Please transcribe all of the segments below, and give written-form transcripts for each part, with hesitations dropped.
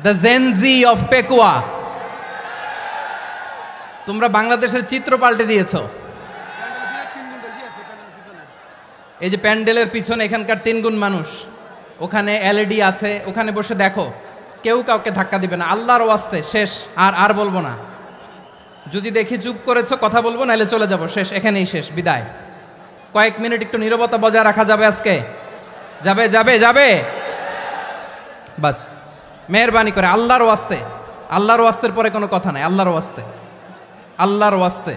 The Gen Z of Pekua. তোমরা বাংলাদেশের চিত্র পাল্টে দিয়েছো। এই যে প্যান্ডেলের পিছনে এখানকার 3 গুণ মানুষ, ওখানে এলইডি আছে, ওখানে বসে দেখো, কেউ কাউকে ধাক্কা দিবে না, আল্লাহর ওয়াস্তে শেষ। আর বলবো না, যদি দেখি চুপ করেছো কথা বলবো, নাহলে চলে যাব, শেষ, এখানেই শেষ, বিদায়। কয়েক মিনিট একটু নীরবতা বজায় রাখা যাবে আজকে? যাবে যাবে যাবে? বাস, মেহরবানি করে আল্লাহর ওয়াস্তে, আল্লাহর ওয়াস্তের পরে কোনো কথা নাই, আল্লাহর ওয়াস্তে, আল্লাহর ওয়াস্তে।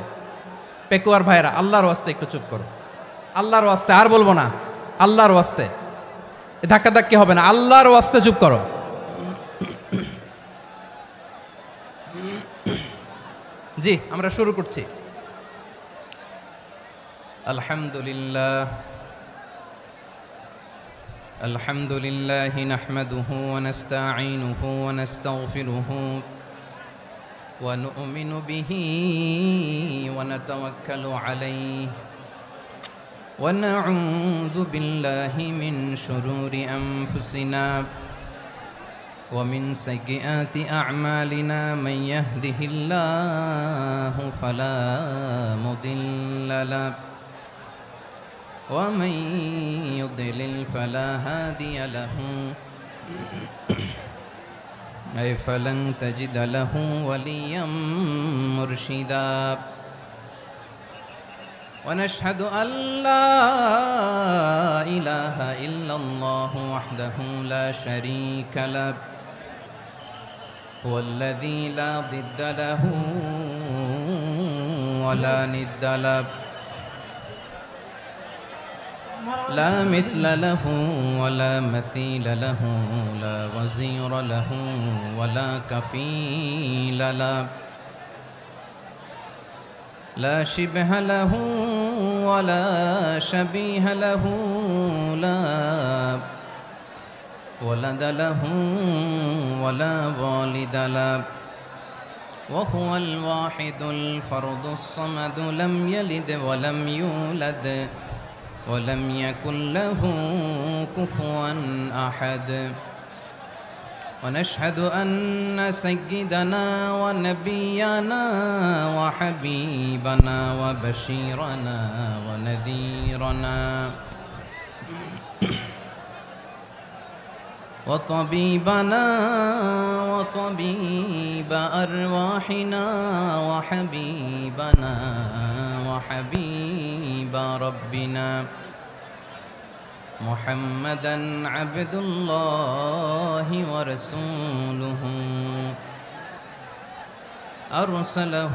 পেকুয়ার ভাইরা, আল্লাহর ওয়াস্তে একটু চুপ করো, আল্লাহর ওয়াস্তে, আর বলবো না, আল্লাহর ওয়াস্তে। ধাক্কা ধাক্কি হবে না, আল্লাহর ওয়াস্তে চুপ করো। জি, আমরা শুরু করছি। আলহামদুলিল্লাহ আলহামদুলিল্লাহ নাহমাদুহু ওয়া নাস্তাঈনুহু ওয়া নাস্তাগফিরুহু ওয়া নু'মিনু বিহি ওয়া নাতাওয়াক্কালু আলাইহি ওয়া নাউযু বিল্লাহি মিন শুরুরি আনফুসিনা ومن سيئات أعمالنا من يهده الله فلا مضل له ومن يضلل فلا هادي له أي فلن تجد له وليا مرشدا ونشهد أن لا إله إلا الله وحده لا شريك له هو الذي لا ضد له ولا ند له لا مثل له ولا مثيل له لا وزير له ولا كفيل له لا شبه له ولا شبيه له لا ولد له ولا والد له وهو الواحد الفرد الصمد لم يلد ولم يولد ولم يكن له كفوا أحد ونشهد أن سيدنا ونبينا وحبيبنا وبشيرنا ونذيرنا وطبيبنا وطبيب أرواحنا وحبيبنا وحبيب ربنا محمدًا عبد الله ورسوله أرسله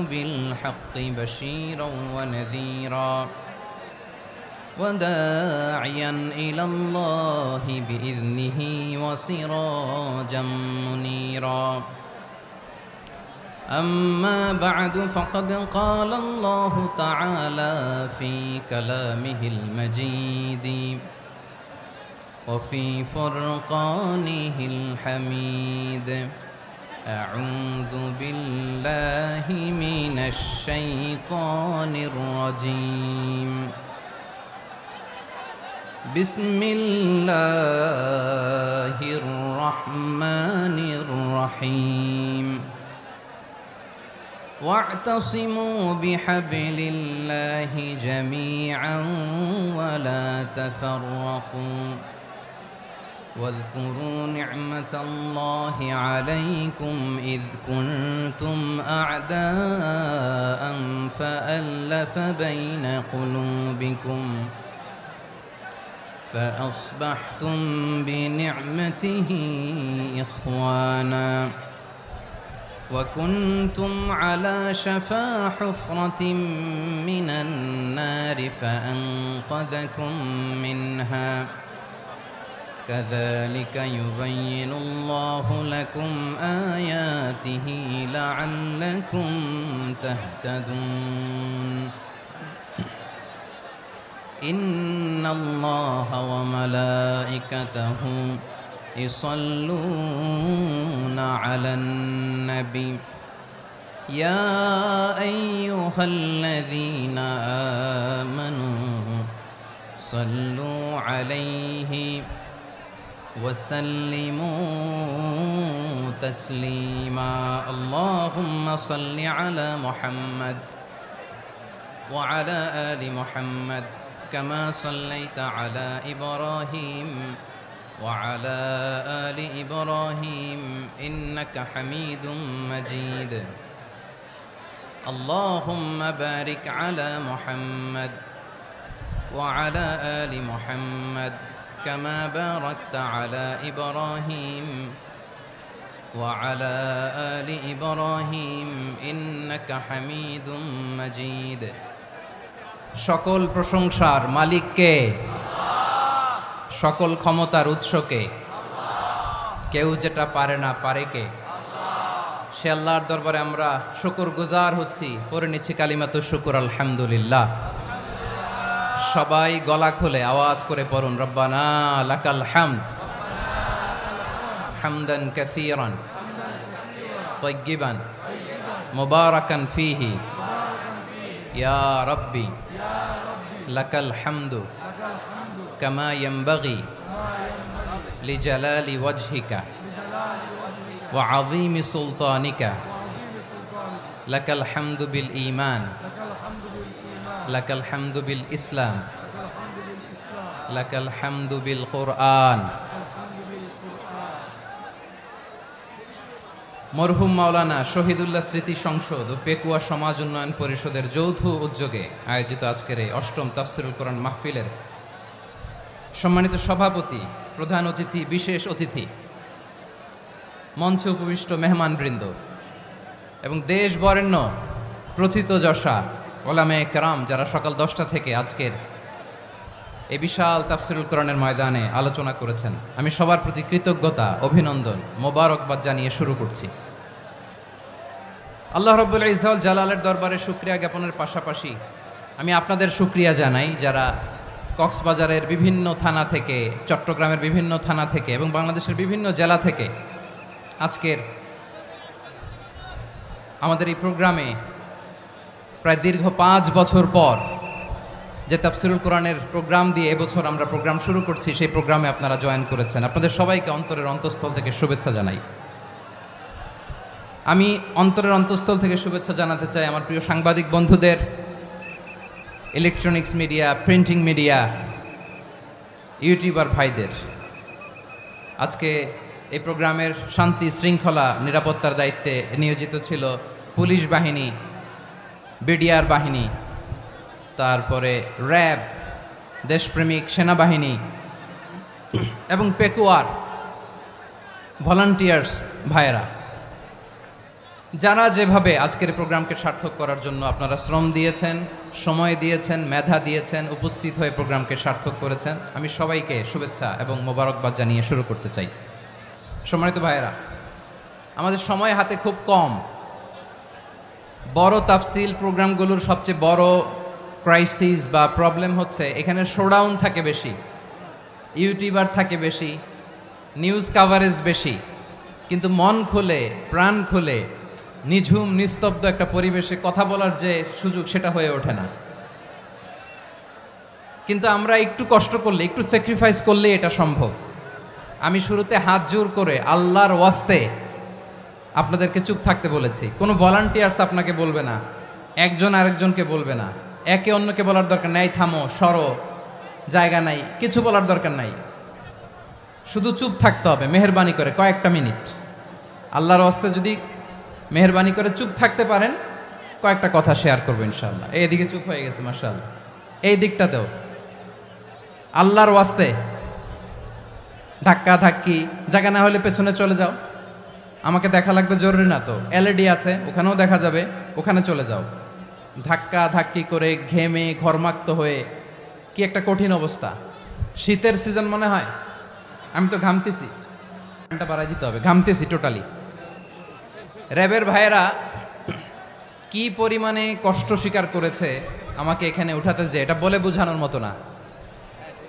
بالحق بشيرا ونذيرا وداعيا إلى الله بإذنه وسراجا منيرا أما بعد فقد قال الله تعالى في كلامه المجيد وفي فرقانه الحميد أعوذ بالله من الشيطان الرجيم بسم الله الرحمن الرحيم واعتصموا بحبل الله جميعا ولا تفرقوا واذكروا نعمة الله عليكم إذ كنتم أعداء فألف بين قلوبكم فأصبحتم بنعمته إخوانا وكنتم على شفا حفرة من النار فأنقذكم منها كذلك يبين الله لكم آياته لعلكم تهتدون إن الله وملائكته يصلون على النبي يا أيها الذين آمنوا صلوا عليه وسلموا تسليما اللهم صل على محمد وعلى آل محمد كما صليت على إبراهيم وعلى آل إبراهيم إنك حميد مجيد اللهم بارك على محمد وعلى آل محمد كما باركت على إبراهيم وعلى آل إبراهيم إنك حميد مجيد সকল প্রশংসার মালিক কে? সকল ক্ষমতার উৎস কে? কেউ যেটা পারে না পারে কে? সে আল্লাহর দরবারে আমরা শুকরগুজার হচ্ছি, পড়ে নিচ্ছি কালিমাতুশ শুকর আলহামদুলিল্লাহ। সবাই গলা খুলে আওয়াজ করে পড়ুন, রব্বানা লাকাল হামদ হামদান কাসীরান তাইয়্যিবান মুবারাকান ফীহি ইয়া রাব্বি লাকাল হামদু কামা ইয়ানবাগি লিজালালি ওয়াজহিকা ওয়া আযীমি সুলতানিকা লাকাল হামদু বিল ঈমান লাকাল হামদু বিল ইসলাম লাকাল হামদু বিল কুরআন। মরহুম মাওলানা শহীদুল্লাহ স্মৃতি সংসদ ও পেকুয়া সমাজ উন্নয়ন পরিষদের যৌথ উদ্যোগে আয়োজিত আজকের এই অষ্টম তাফসিরুল কোরআন মাহফিলের সম্মানিত সভাপতি, প্রধান অতিথি, বিশেষ অতিথি, মঞ্চে উপবিষ্ট মেহমানবৃন্দ এবং দেশ বরেণ্য প্রথিতযশা ওলামায়ে কেরাম যারা সকাল 10টা থেকে আজকের এই বিশাল তাফসিরুল কোরআনের ময়দানে আলোচনা করেছেন, আমি সবার প্রতি কৃতজ্ঞতা, অভিনন্দন, মোবারকবাদ জানিয়ে শুরু করছি। আল্লাহ রাব্বুল ইজ্জত ওয়াল জালালের দরবারে শুকরিয়া জ্ঞাপনের পাশাপাশি আমি আপনাদের শুকরিয়া জানাই যারা কক্সবাজারের বিভিন্ন থানা থেকে, চট্টগ্রামের বিভিন্ন থানা থেকে এবং বাংলাদেশের বিভিন্ন জেলা থেকে আজকের আমাদের এই প্রোগ্রামে প্রায় দীর্ঘ 5 বছর পর যে তাফসিরুল কোরআনের প্রোগ্রাম দিয়ে এবছর আমরা প্রোগ্রাম শুরু করছি, সেই প্রোগ্রামে আপনারা জয়েন করেছেন। আপনাদের সবাইকে অন্তরের অন্তঃস্থল থেকে শুভেচ্ছা জানাই। আমি অন্তরের অন্তঃস্থল থেকে শুভেচ্ছা জানাতে চাই আমার প্রিয় সাংবাদিক বন্ধুদের, electronics media, printing media, YouTuber ভাইদের। আজকে এই প্রোগ্রামের শান্তি শৃঙ্খলা নিরাপত্তার দায়িত্বে নিয়োজিত ছিল পুলিশ বাহিনী, বিডিআর বাহিনী, তারপরে র্যাব, দেশপ্রেমিক সেনাবাহিনী এবং পেকুয়ার ভলান্টিয়ার্স ভাইয়েরা, যারা যেভাবে আজকের প্রোগ্রামকে সার্থক করার জন্য আপনারা শ্রম দিয়েছেন, সময় দিয়েছেন, মেধা দিয়েছেন, উপস্থিত হয়ে প্রোগ্রামকে সার্থক করেছেন, আমি সবাইকে শুভেচ্ছা এবং মোবারকবাদ জানিয়ে শুরু করতে চাই। সম্মানিত ভাইয়েরা, আমাদের সময় হাতে খুব কম। বড় তাফসিল প্রোগ্রামগুলোর সবচেয়ে বড় ক্রাইসিস বা প্রবলেম হচ্ছে এখানে শোডাউন থাকে বেশি, ইউটিউবার থাকে বেশি, নিউজ কাভারেজ বেশি, কিন্তু মন খুলে, প্রাণ খুলে, নিঝুম নিস্তব্ধ একটা পরিবেশে কথা বলার যে সুযোগ, সেটা হয়ে ওঠে না। কিন্তু আমরা একটু কষ্ট করলে, একটু স্যাক্রিফাইস করলে এটা সম্ভব। আমি শুরুতে হাত জোর করে আল্লাহর ওয়াস্তে আপনাদেরকে চুপ থাকতে বলেছি। কোনো ভলান্টিয়ার্স আপনাকে বলবে না, একজন আরেকজনকে বলবে না, একে অন্যকে বলার দরকার নাই, থামো, সরো, জায়গা নাই, কিছু বলার দরকার নাই, শুধু চুপ থাকতে হবে মেহেরবানি করে কয়েকটা মিনিট। আল্লাহর ওয়াস্তে যদি মেহেরবানি করে চুপ থাকতে পারেন, কয়েকটা কথা শেয়ার করবো ইনশাআল্লাহ। এইদিকে চুপ হয়ে গেছে মাশাআল্লাহ, এই দিকটাতেও আল্লাহর ওয়াস্তে ধাক্কা ধাক্কি জায়গা না হলে পেছনে চলে যাও, আমাকে দেখা লাগবে জরুরি না তো, এলইডি আছে ওখানেও দেখা যাবে, ওখানে চলে যাও। ধাক্কা ধাক্কি করে ঘেমে ঘরমাক্ত হয়ে কি একটা কঠিন অবস্থা। শীতের সিজন মনে হয়, আমি তো ঘামতেছি, ফ্যানটা বাড়াই দিতে হবে, ঘামতেছি টোটালি। র্যাবের ভাইয়েরা কি পরিমাণে কষ্ট স্বীকার করেছে আমাকে এখানে উঠাতে, যে এটা বলে বোঝানোর মতো না।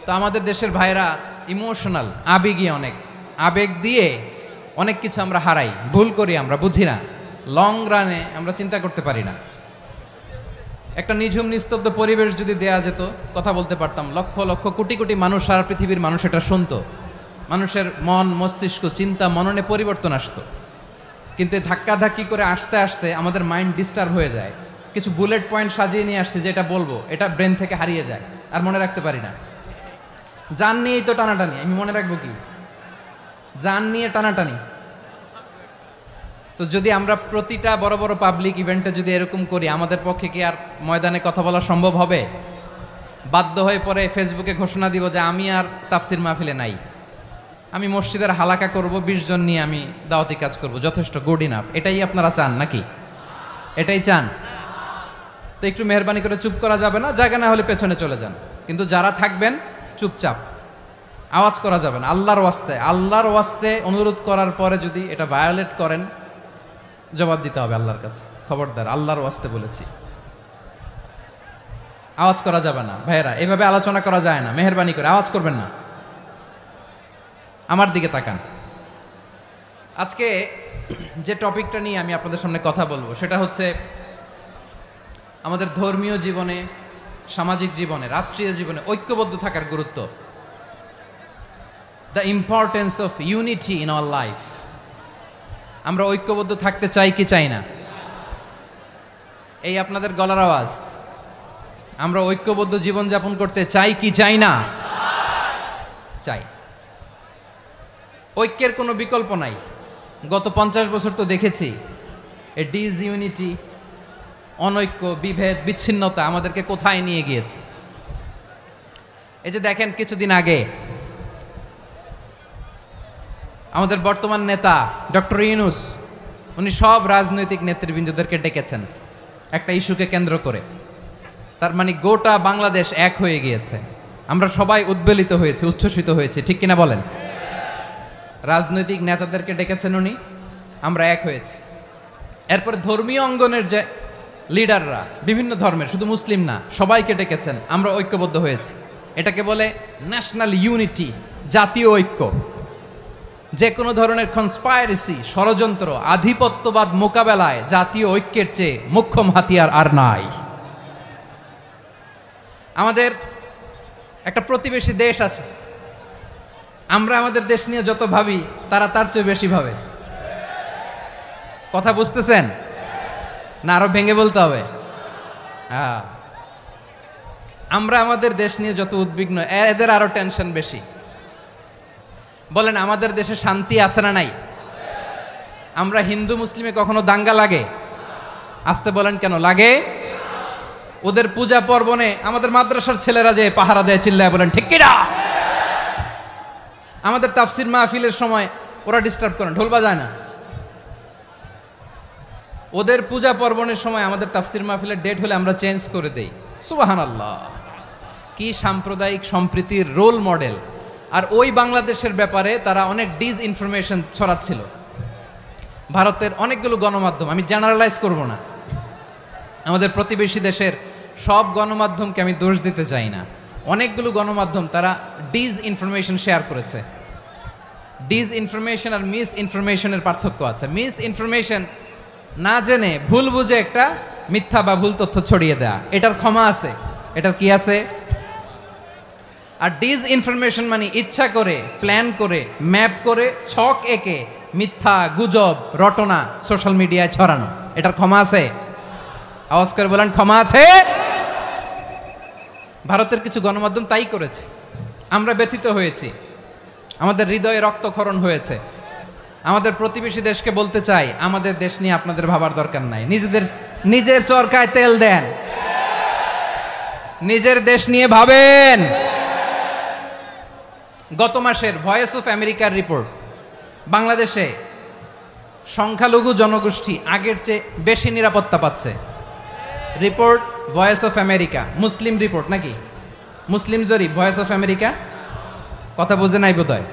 তো আমাদের দেশের ভাইয়েরা ইমোশনাল, আবেগী, অনেক আবেগ দিয়ে অনেক কিছু আমরা হারাই, ভুল করি, আমরা বুঝি না, লং রানে আমরা চিন্তা করতে পারি না। একটা নিঝুম নিস্তব্ধ পরিবেশ যদি দেয়া যেত, কথা বলতে পারতাম, লক্ষ লক্ষ কোটি কোটি মানুষ, সারা পৃথিবীর মানুষ এটা শুনতো, মানুষের মন মস্তিষ্ক চিন্তা মননে পরিবর্তন আসতো। কিন্তু ধাক্কাধাক্কি করে আসতে আসতে আমাদের মাইন্ড ডিস্টার্ব হয়ে যায়। কিছু বুলেট পয়েন্ট সাজিয়ে নিয়ে আসছে, যেটা বলবো এটা ব্রেন থেকে হারিয়ে যায়, আর মনে রাখতে পারি না। জান নিয়েই তো টানাটানি, আমি মনে রাখবো কি? জান নিয়ে টানাটানি। তো যদি আমরা প্রতিটা বড় বড় পাবলিক ইভেন্টে যদি এরকম করি, আমাদের পক্ষে কি আর ময়দানে কথা বলা সম্ভব হবে? বাধ্য হয়ে পরে ফেসবুকে ঘোষণা দিব যে আমি আর তাফসির মাহফিলে নাই, আমি মসজিদের হালাকা করব, 20 জন নিয়ে আমি দাওয়াতি কাজ করব, যথেষ্ট, গুড ইনাফ। এটাই আপনারা চান নাকি? এটাই চান? তো একটু মেহরবানি করে চুপ করা যাবে না? জায়গা না হলে পেছনে চলে যান, কিন্তু যারা থাকবেন চুপচাপ, আওয়াজ করা যাবে না। আল্লাহর ওয়াস্তে, আল্লাহর ওয়াস্তে অনুরোধ করার পরে যদি এটা ভায়োলেট করেন, জবাব দিতে হবে আল্লাহর কাছে। খবরদার, আল্লাহর ওয়াস্তে বলেছি, আওয়াজ করা যাবে না। ভাইয়েরা, এভাবে আলোচনা করা যায় না, মেহরবানি করে আওয়াজ করবেন না। আমার দিকে তাকান। আজকে যে টপিকটা নিয়ে আমি আপনাদের সামনে কথা বলবো সেটা হচ্ছে আমাদের ধর্মীয় জীবনে, সামাজিক জীবনে, রাষ্ট্রীয় জীবনে ঐক্যবদ্ধ থাকার গুরুত্ব। The importance of unity in our life. আমরা ঐক্যবদ্ধ থাকতে চাই কি চাই না? এই আপনাদের গলার আওয়াজ। আমরা ঐক্যবদ্ধ জীবনযাপন করতে চাই কি চাই না? চাই। ঐক্যের কোনো বিকল্প নাই। গত 50 বছর তো দেখেছি এ ডিসইউনিটি, অনৈক্য, বিভেদ, বিচ্ছিন্নতা আমাদেরকে কোথায় নিয়ে গিয়েছে। এই যে দেখেন, কিছুদিন আগে আমাদের বর্তমান নেতা ডক্টর ইউনূস, উনি সব রাজনৈতিক নেতৃবৃন্দদেরকে ডেকেছেন একটা ইস্যুকে কেন্দ্র করে। তার মানে গোটা বাংলাদেশ এক হয়ে গিয়েছে। আমরা সবাই উদ্বেলিত হয়েছে, উচ্ছ্বসিত হয়েছে, ঠিক কিনা বলেন? রাজনৈতিক নেতাদেরকে ডেকেছেন উনি, আমরা এক হয়েছি। এরপর ধর্মীয় অঙ্গনের যে লিডাররা, বিভিন্ন ধর্মের, শুধু মুসলিম না, সবাইকে ডেকেছেন, আমরা ঐক্যবদ্ধ হয়েছি। এটাকে বলে ন্যাশনাল ইউনিটি, জাতীয় ঐক্য। যে কোনো ধরনের কনস্পাইরেসি, ষড়যন্ত্র, আধিপত্যবাদ মোকাবেলায় জাতীয় ঐক্যের চেয়ে মোক্ষম হাতিয়ার আর নাই। আমাদের একটা প্রতিবেশী দেশ আছে, আমরা আমাদের দেশ নিয়ে যত ভাবি তারা তার চেয়ে বেশি ভাবে। কথা বুঝতেছেন না? আরো ভেঙে বলতে হবে। হ্যাঁ, আমরা আমাদের দেশ নিয়ে যত উদ্বিগ্ন, এদের আরো টেনশন বেশি। বলেন, আমাদের দেশে শান্তি আছে না নাই? আমরা হিন্দু মুসলিমে কখনো দাঙ্গা লাগে? আসতে বলেন, কেন লাগে? ওদের পূজা পর্বণে আমাদের মাদ্রাসার ছেলেরা যে পাহারা দেয়, চিল্লায় বলেন ঠিক কিনা? আমাদের তাফসির মাহফিলের সময় ওরা ডিস্টার্ব করেন, ঢোল বাজায় না। ওদের পূজা পর্বণের সময় আমাদের তাফসির মাহফিলের ডেট হলে আমরা চেঞ্জ করে দেই। সুবহানাল্লাহ, কি সাম্প্রদায়িক সম্প্রীতির রোল মডেল। আর ওই বাংলাদেশের ব্যাপারে তারা অনেক ডিসইনফরমেশন ছড়াচ্ছিল। ভারতের অনেকগুলো গণমাধ্যম, আমি জেনারেলাইজ করব না, আমাদের প্রতিবেশী দেশের সব গণমাধ্যমকে আমি দোষ দিতে চাই না, অনেকগুলো গণমাধ্যম তারা ডিসইনফরমেশন শেয়ার করেছে। ডিসইনফরমেশন আর মিস ইনফরমেশনের পার্থক্য আছে। মিস ইনফরমেশন না জেনে ভুল বুঝে একটা মিথ্যা বা ভুল তথ্য ছড়িয়ে দেয়া, এটার ক্ষমা আছে, এটার কি আছে? আর ডিসইনফরমেশন মানে ইচ্ছা করে, প্ল্যান করে, ম্যাপ করে, ছক এঁকে মিথ্যা, গুজব, রটনা সোশ্যাল মিডিয়ায় ছড়ানো, এটার ক্ষমা আছে? আওয়াজ করে বলেন, ক্ষমা আছে? ভারতের কিছু গণমাধ্যম তাই করেছে। আমরা ব্যথিত হয়েছি, আমাদের হৃদয়ে রক্তক্ষরণ হয়েছে। আমাদের প্রতিবেশী দেশকে বলতে চাই, আমাদের দেশ নিয়ে আপনাদের ভাবার দরকার নাই। নিজের চরকায় তেল দেন, নিজের দেশ নিয়ে ভাবেন। গত মাসের ভয়েস অফ আমেরিকার রিপোর্ট, বাংলাদেশে সংখ্যালঘু জনগোষ্ঠী আগের চেয়ে বেশি নিরাপত্তা পাচ্ছে। Report voice of America, Muslim report নাকি? মুসলিম জরিপ, ভয়েস অফ আমেরিকা। কথা বুঝে নাই বোধহয়।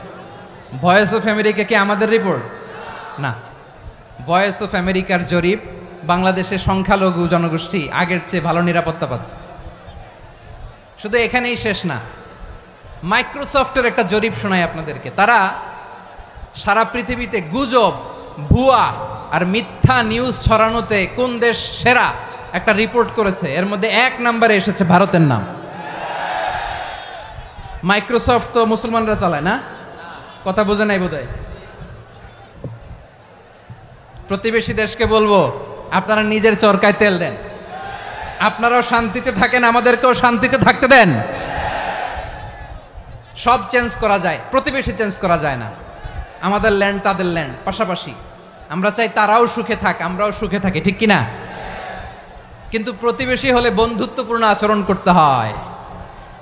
ভয়েস অফ আমেরিকা কি আমাদের রিপোর্ট? না, ভয়েস অফ আমেরিকার জরিপ, বাংলাদেশের সংখ্যালঘু জনগোষ্ঠী আগের চেয়ে ভালো নিরাপত্তা পাচ্ছে। শুধু এখানেই শেষ না, মাইক্রোসফটের একটা জরিপ শোনাই আপনাদেরকে। তারা সারা পৃথিবীতে গুজব, ভুয়া আর মিথ্যা নিউজ ছড়ানোতে কোন দেশ সেরা একটা রিপোর্ট করেছে। এর মধ্যে 1 নম্বরে এসেছে ভারতের নাম। মাইক্রোসফট তো মুসলমানরা চালায় না? কথা বোঝে নাই বোধহয়। প্রতিবেশী দেশকে বলবো, আপনারা নিজের চরকায় তেল দেন, আপনারাও শান্তিতে থাকেন, আমাদেরকেও শান্তিতে থাকতে দেন। সব চেঞ্জ করা যায়, প্রতিবেশী চেঞ্জ করা যায় না। আমাদের ল্যান্ড তাদের ল্যান্ড পাশাপাশি, আমরা চাই তারাও সুখে থাক, আমরাও সুখে থাকি, ঠিক কিনা? কিন্তু প্রতিবেশী হলে বন্ধুত্বপূর্ণ আচরণ করতে হয়।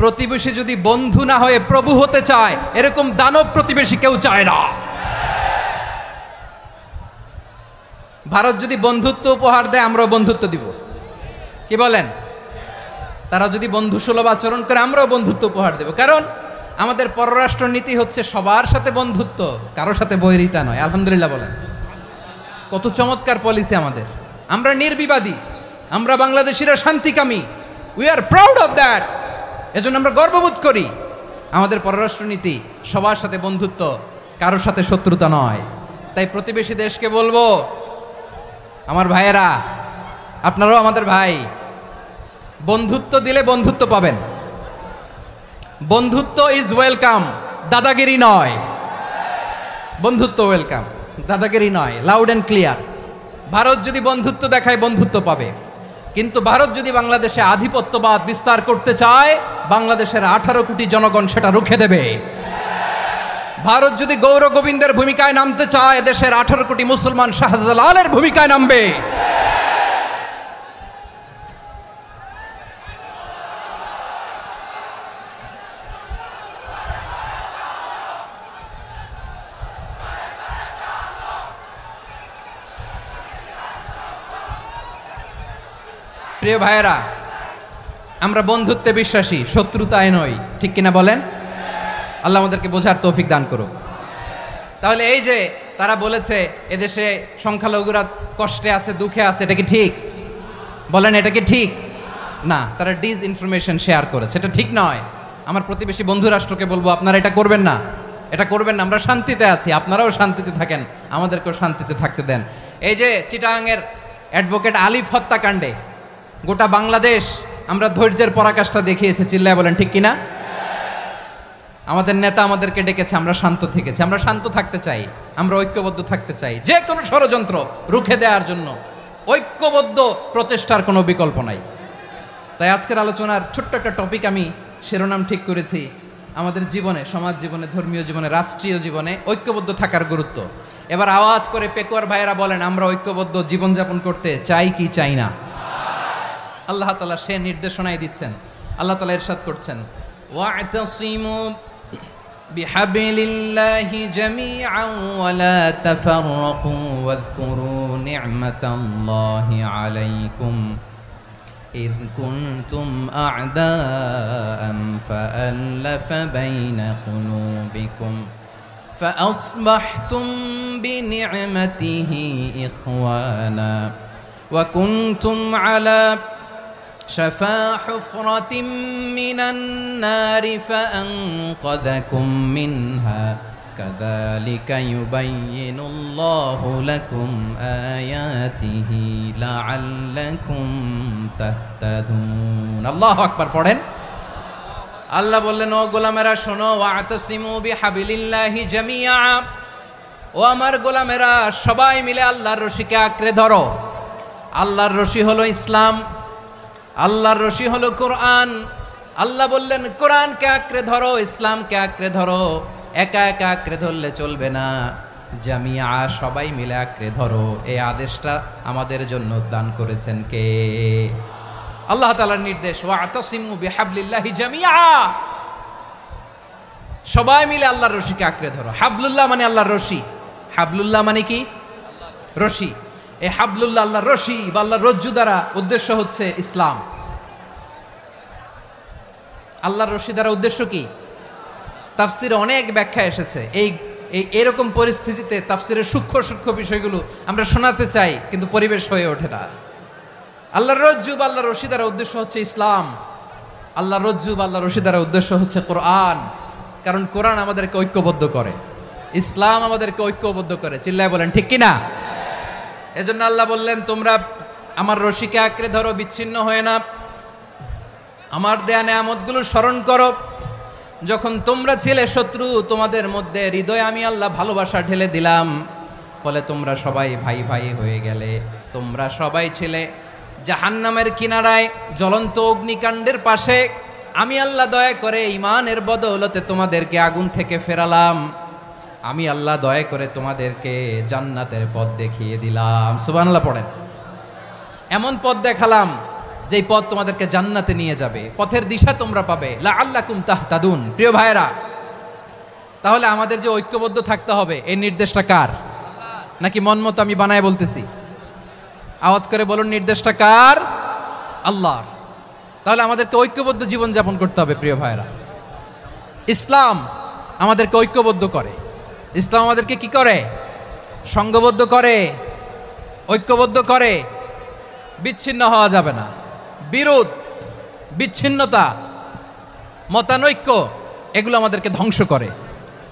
প্রতিবেশী যদি বন্ধু না হয়ে প্রভু হতে চায়, এরকম দানব প্রতিবেশী কেউ চায় না। ভারত যদি বন্ধুত্ব উপহার দেয়, আমরাও বন্ধুত্ব দিব, কি বলেন? তারা যদি বন্ধুসুলভ আচরণ করে, আমরাও বন্ধুত্ব উপহার দেব। কারণ আমাদের পররাষ্ট্র নীতি হচ্ছে সবার সাথে বন্ধুত্ব, কারোর সাথে বৈরিতা নয়। আলহামদুলিল্লাহ বলেন, কত চমৎকার পলিসি আমাদের। আমরা নির্বিবাদী, আমরা বাংলাদেশিরা শান্তিকামী, we are proud of that. এজন্য আমরা গর্ববোধ করি। আমাদের পররাষ্ট্র নীতি সবার সাথে বন্ধুত্ব, কারোর সাথে শত্রুতা নয়। তাই প্রতিবেশী দেশকে বলবো, আমার ভাইয়েরা, আপনারাও আমাদের ভাই, বন্ধুত্ব দিলে বন্ধুত্ব পাবেন। বন্ধুত্ব ইজ ওয়েলকাম, দাদাগিরি নয়। বন্ধুত্ব ওয়েলকাম, দাদাগিরি নয়, লাউড অ্যান্ড ক্লিয়ার। ভারত যদি বন্ধুত্ব দেখায়, বন্ধুত্ব পাবে। কিন্তু ভারত যদি বাংলাদেশে আধিপত্যবাদ বিস্তার করতে চায়, বাংলাদেশের 18 কোটি জনগণ সেটা রুখে দেবে। ভারত যদি গৌর গোবিন্দের ভূমিকায় নামতে চায়, দেশের 18 কোটি মুসলমান শাহজালালের ভূমিকায় নামবে। প্রিয় ভাইয়েরা, আমরা বন্ধুত্বে বিশ্বাসী, শত্রুতায় নই, ঠিক কিনা বলেন? আল্লাহ আমাদেরকে বোঝার তৌফিক দান করুক। তাহলে এই যে তারা বলেছে এদেশে সংখ্যালঘুরা কষ্টে আছে, দুঃখে আছে, এটা কি ঠিক? বলেন, এটা কি ঠিক? না, তারা ডিস ইনফরমেশন শেয়ার করেছে, এটা ঠিক নয়। আমার প্রতিবেশী বন্ধু রাষ্ট্রকে বলবো, আপনারা এটা করবেন না, এটা করবেন না। আমরা শান্তিতে আছি, আপনারাও শান্তিতে থাকেন, আমাদেরকেও শান্তিতে থাকতে দেন। এই যে চিটাগাংয়ের অ্যাডভোকেট আলিফ হত্যাকাণ্ডে গোটা বাংলাদেশ আমরা ধৈর্যের পরাকাষ্ঠা দেখিয়েছে, চিল্লায় বলেন ঠিক কিনা? আমাদের নেতা আমাদেরকে ডেকেছে, আমরা শান্ত থেকেছি। আমরা শান্ত থাকতে চাই, আমরা ঐক্যবদ্ধ থাকতে চাই। যে কোনো ষড়যন্ত্র রুখে দেওয়ার জন্য ঐক্যবদ্ধ প্রচেষ্টার কোনো বিকল্প নাই। তাই আজকের আলোচনার ছোট্ট একটা টপিক আমি শিরোনাম ঠিক করেছি, আমাদের জীবনে, সমাজ জীবনে, ধর্মীয় জীবনে, রাষ্ট্রীয় জীবনে ঐক্যবদ্ধ থাকার গুরুত্ব। এবার আওয়াজ করে পেকুয়ার ভাইয়েরা বলেন, আমরা ঐক্যবদ্ধ জীবনযাপন করতে চাই কি চাই না? আল্লাহ তাআলা সে নির্দেশনাই দিচ্ছেন। আল্লাহ তাআলা ইরশাদ করছেন, ওয়া'তাসিমু বিহাবলিল্লাহি জামিআন ওয়া লা তাফাররাকু ওয়াযকুরু নি'মাতাল্লাহি আলাইকুম إذ كنتم أعداء فألف بين قلوبكم فأصبحتم بنعمته إخوانا وكنتم على شفا حفرة من النار فأنقذكم منها كذلك يبين الله لكم آياته لعلكم تهتدون الله أكبر পড়েন। আল্লাহ বললেন, ও গোলামেরা শোনো, ওয়া'তাসিমু বিহাবিলিল্লাহি জামিআ, ও আমার গোলামেরা সবাই মিলে আল্লাহর রশিকে আঁকড়ে ধরো। আল্লাহর রশি হলো ইসলাম, আল্লাহর রশি হলো কোরআন। আল্লাহ বললেন, কোরআনকে আঁকড়ে ধরো, ইসলামকে আঁকড়ে ধরো। একা একা আঁকড়ে ধরলে চলবে না, জামিয়া, সবাই মিলে আঁকড়ে ধরো। এই আদেশটা আমাদের জন্য দান করেছেন কে? আল্লাহ তাআলার নির্দেশ, ওয়া'তাসিমু বিহাবলিল্লাহি জামিআ, সবাই মিলে আল্লাহর রশিকে আঁকড়ে ধরো। হাবলুল্লাহ মানে আল্লাহর রশি। হাবলুল্লাহ মানে কি? রশি। এই হাবলুল্লাহ, আল্লাহর রশি বা আল্লাহর রজ্জু দ্বারা উদ্দেশ্য হচ্ছে ইসলাম। আল্লাহর রশি দ্বারা উদ্দেশ্য কি? তাফসিরে অনেক ব্যাখ্যা এসেছে। এরকম পরিস্থিতিতে তাফসিরের সূক্ষ্ম সূক্ষ্ম বিষয়গুলো আমরা শোনাতে চাই, কিন্তু পরিবেশ হয়ে ওঠে না। আল্লাহর রজ্জু বা আল্লাহর রশি দ্বারা উদ্দেশ্য হচ্ছে ইসলাম। আল্লাহর রজ্জু বা আল্লাহর রশি দ্বারা উদ্দেশ্য হচ্ছে কোরআন। কারণ কোরআন আমাদেরকে ঐক্যবদ্ধ করে, ইসলাম আমাদেরকে ঐক্যবদ্ধ করে। চিল্লায় বলেন ঠিক কিনা? এজন্য আল্লাহ বললেন, তোমরা আমার রশিকে আঁকড়ে ধরো, বিচ্ছিন্ন হয়ে না। আমার দেয়া নেয়ামতগুলো স্মরণ করো। যখন তোমরা ছিলে শত্রু, তোমাদের মধ্যে হৃদয়ে আমি আল্লাহ ভালোবাসা ঢেলে দিলাম। ফলে তোমরা সবাই ভাই ভাই হয়ে গেলে। তোমরা সবাই ছিলে জাহান্নামের কিনারায় জ্বলন্ত অগ্নিকাণ্ডের পাশে, আমি আল্লাহ দয়া করে ঈমানের বদৌলতে তোমাদেরকে আগুন থেকে ফেরালাম। আমি আল্লাহ দয়া করে তোমাদেরকে জান্নাতের পথ দেখিয়ে দিলাম। সুবহানাল্লাহ পড়েন। এমন পথ দেখালাম যেই পথ তোমাদেরকে জান্নাতে নিয়ে যাবে, পথের দিশা তোমরা পাবে। লাআল্লাকুম তাহতাদুন। প্রিয় ভাইরা, তাহলে আমাদের যে ঐক্যবদ্ধ থাকতে হবে, এই নির্দেশটা কার? নাকি মন মতো আমি বানায় বলতেছি? আওয়াজ করে বলুন, নির্দেশটা কার? আল্লাহর। তাহলে আমাদেরকে ঐক্যবদ্ধ জীবন যাপন করতে হবে। প্রিয় ভাইরা, ইসলাম আমাদেরকে ঐক্যবদ্ধ করে। ইসলাম আমাদেরকে কি করে? সংঘবদ্ধ করে, ঐক্যবদ্ধ করে। বিচ্ছিন্ন হওয়া যাবে না। বিরোধ, বিচ্ছিন্নতা, মতানৈক্য এগুলো আমাদেরকে ধ্বংস করে,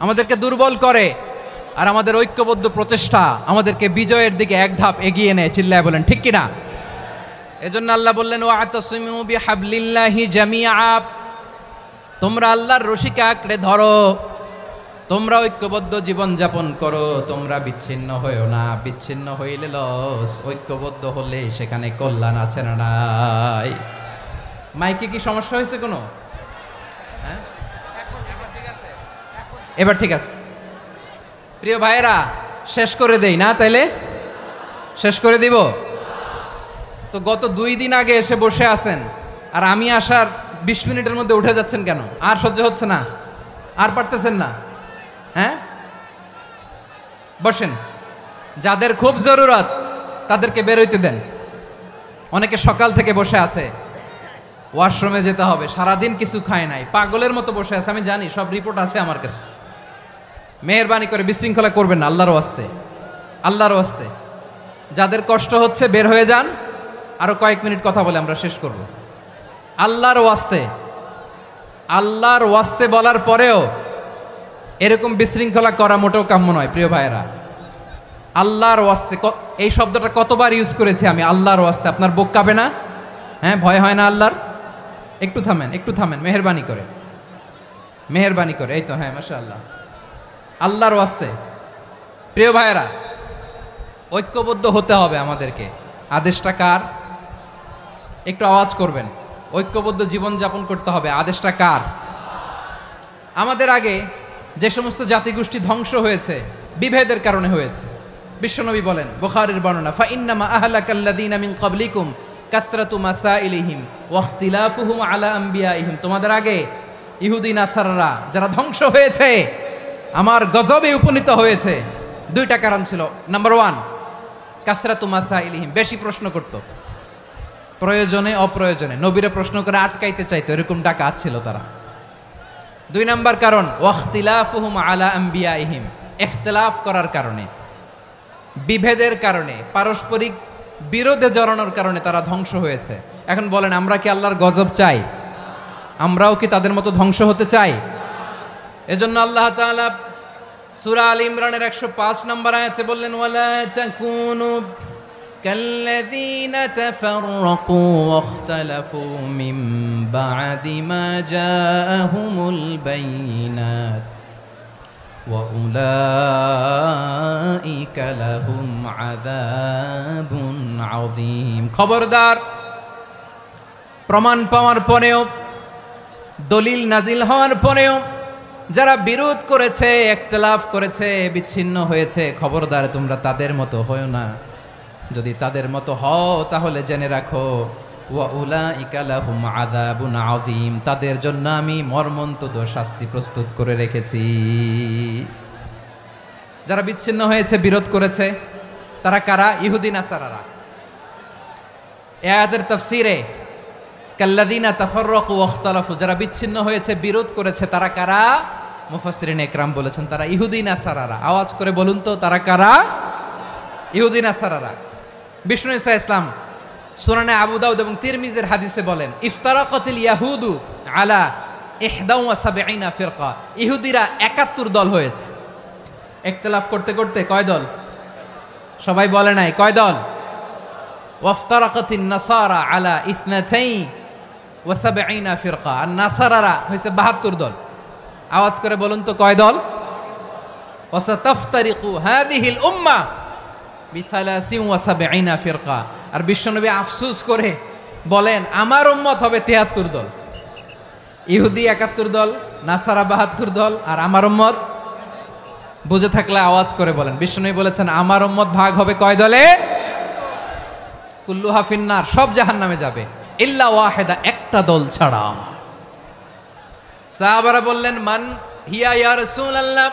আমাদেরকে দুর্বল করে। আর আমাদের ঐক্যবদ্ধ প্রচেষ্টা আমাদেরকে বিজয়ের দিকে এক ধাপ এগিয়ে নেয়। চিল্লায় বলেন ঠিক কিনা? এজন্য আল্লাহ বললেন, ওয়াতাসিমু বিহাবলিল্লাহি জামিআ। তোমরা আল্লাহর রশিকে আঁকড়ে ধরো, তোমরা ঐক্যবদ্ধ জীবন যাপন করো, তোমরা বিচ্ছিন্ন হইও না। বিচ্ছিন্ন হইলে লস, ঐক্যবদ্ধ হলে সেখানে কল্যাণ আছে না নাই? মাইকে কি সমস্যা হয়েছে কোনো? হ্যাঁ, এবার ঠিক আছে। প্রিয় ভাইয়েরা, শেষ করে দেই না? তাইলে শেষ করে দিব তো। গত 2 দিন আগে এসে বসে আছেন, আর আমি আসার 20 মিনিটের মধ্যে উঠে যাচ্ছেন কেন? আর সহ্য হচ্ছে না? আর পারতেছেন না? হ্যাঁ, বসেন। যাদের খুব জরুরত তাদেরকে বের হইতে দেন। অনেকে সকাল থেকে বসে আছে, ওয়াশরুমে যেতে হবে, সারাদিন কিছু খায় নাই, পাগলের মতো বসে আছে। আমি জানি, সব রিপোর্ট আছে আমার কাছে। মেহেরবানি করে বিশৃঙ্খলা করবেন না, আল্লাহর ওয়াস্তে, আল্লাহর ওয়াস্তে। যাদের কষ্ট হচ্ছে বের হয়ে যান। আরো কয়েক মিনিট কথা বলে আমরা শেষ করব। আল্লাহর ওয়াস্তে, আল্লাহর ওয়াস্তে বলার পরেও এরকম বিশৃঙ্খলা করা মোটেও কাম্য নয়। প্রিয় ভাইয়েরা, আল্লাহর ওয়াস্তে, এই শব্দটা কতবার ইউজ করেছি আমি, আল্লাহর ওয়াস্তে। আপনার বুক কাঁপে না? হ্যাঁ, ভয় হয় না আল্লাহর? একটু থামেন, একটু থামেন, মেহেরবানি করে, মেহেরবানি করে। এই তো, হ্যাঁ, মাশাআল্লাহ। আল্লাহর ওয়াস্তে প্রিয় ভাইয়েরা, ঐক্যবদ্ধ হতে হবে আমাদেরকে। আদেশটা কার? একটু আওয়াজ করবেন। ঐক্যবদ্ধ জীবন যাপন করতে হবে, আদেশটা কার? আমাদের আগে যে সমস্ত জাতিগোষ্ঠী ধ্বংস হয়েছে বিভেদের কারণে হয়েছে। বিশ্বনবী বলেন, বুখারীর বর্ণনা, ফাইন্নামা আহলাকাল্লাযীনা মিন ক্বাবলিকুম কাসরাতু মাসাইলিহিম ওয়া ইখতিলাফুহুম আলা আম্বিয়াইহিম। তোমাদের আগে ইহুদি নাসারারা যারা ধ্বংস হয়েছে, আমার গজবে উপনীত হয়েছে, 2টা কারণ ছিল। নাম্বার 1, কাসরাতু মাসাইলিহিম, বেশি প্রশ্ন করত, প্রয়োজনে অপ্রয়োজনে নবীরে প্রশ্ন করে আটকাইতে চাইতো, এরকম ডাকাত ছিল তারা। 2 নাম্বার কারণ, ওয়াখতিলাফুহুম আলা আম্বিয়াইহিম, ইখতিলাফ করার কারণে, বিভেদের কারণে, পারস্পরিক বিরোধে জড়ানোর কারণে তারা ধ্বংস হয়েছে। এখন বলেন, আমরা কি আল্লাহর গজব চাই? আমরাও কি তাদের মতো ধ্বংস হতে চাই? এজন্য আল্লাহ তাআলা সূরা আল ইমরানের 105 নম্বর আয়াতে বললেন, ওয়ালা তাকুনু কাল্লাযীনা তাফাররাকু ওয়াখতালাফু মিন বা'দি মা জাআহুমুল বাইয়িনাত ওয়া উলাইকা লাহুম আযাবুন আযীম। খবরদার, প্রমাণ পাওয়ার পরেও, দলিল নাজিল হওয়ার পরেও যারা বিরোধ করেছে, ইখতিলাফ করেছে, বিচ্ছিন্ন হয়েছে, খবরদার তোমরা তাদের মতো হয়ো না। যদি তাদের মতো হও তাহলে জেনে রাখো, ওয়া উলাইকা লাহুম আযাবুন আযীম, তাদের জন্য আমি মর্মন্তুদ শাস্তি প্রস্তুত করে রেখেছি। যারা বিচ্ছিন্ন হয়েছে, বিরোধ করেছে, তারা কারা? ইহুদি নাসারারা। এই আয়াতের তাফসীরে কাল্লাযীনা তাফাররাকু ওয়াখতালাফু, যারা বিচ্ছিন্ন হয়েছে, বিরোধ করেছে, তারা কারা? মুফাসসিরিন ইকরাম বলেছেন তারা ইহুদি নাসারারা। আওয়াজ করে বলুন তো, তারা কারা? ইহুদি নাসারারা। বিষ্ণু ঈসা ইসলাম সুনানে আবু দাউদ এবং তিরমিজির হাদিসে বলেন, ইফতারাকাতিল ইয়াহুদু আলা 71 ফিরকা, ইহুদিরা 71 দল হয়েছে। ইখতিলাফ করতে করতে কয় দল? সবাই বলে নাই, কয় দল? ওয়াফতারাকাতিন নাসারা আলা 72 ফিরকা, আর নাসারারা হয়েছে 72 দল। আওয়াজ করে বলুন তো, কয় দল? ওয়াসাতাফতারিকু হাযিহিল উম্মাহ বিসালাসিন ওয়া সাবঈনা ফিরকা। আর বিশ্বনবী আফসোস করে বলেন আমার উম্মত হবে 73 দল, ইহুদি 71 দল, নাসারা 72 দল, আর আমার উম্মত বুঝে থাকলে আওয়াজ করে বলেন। বিশ্বনবী বলেছেন আমার উম্মত ভাগ হবে কয় দলে? কুল্লুহা ফিন্নার, সব জাহান্নামে যাবে, ইল্লা ওয়াহিদা, একটা দল ছাড়া। সাহাবারা বললেন মান হিয়া ইয়া রাসূলুল্লাহ,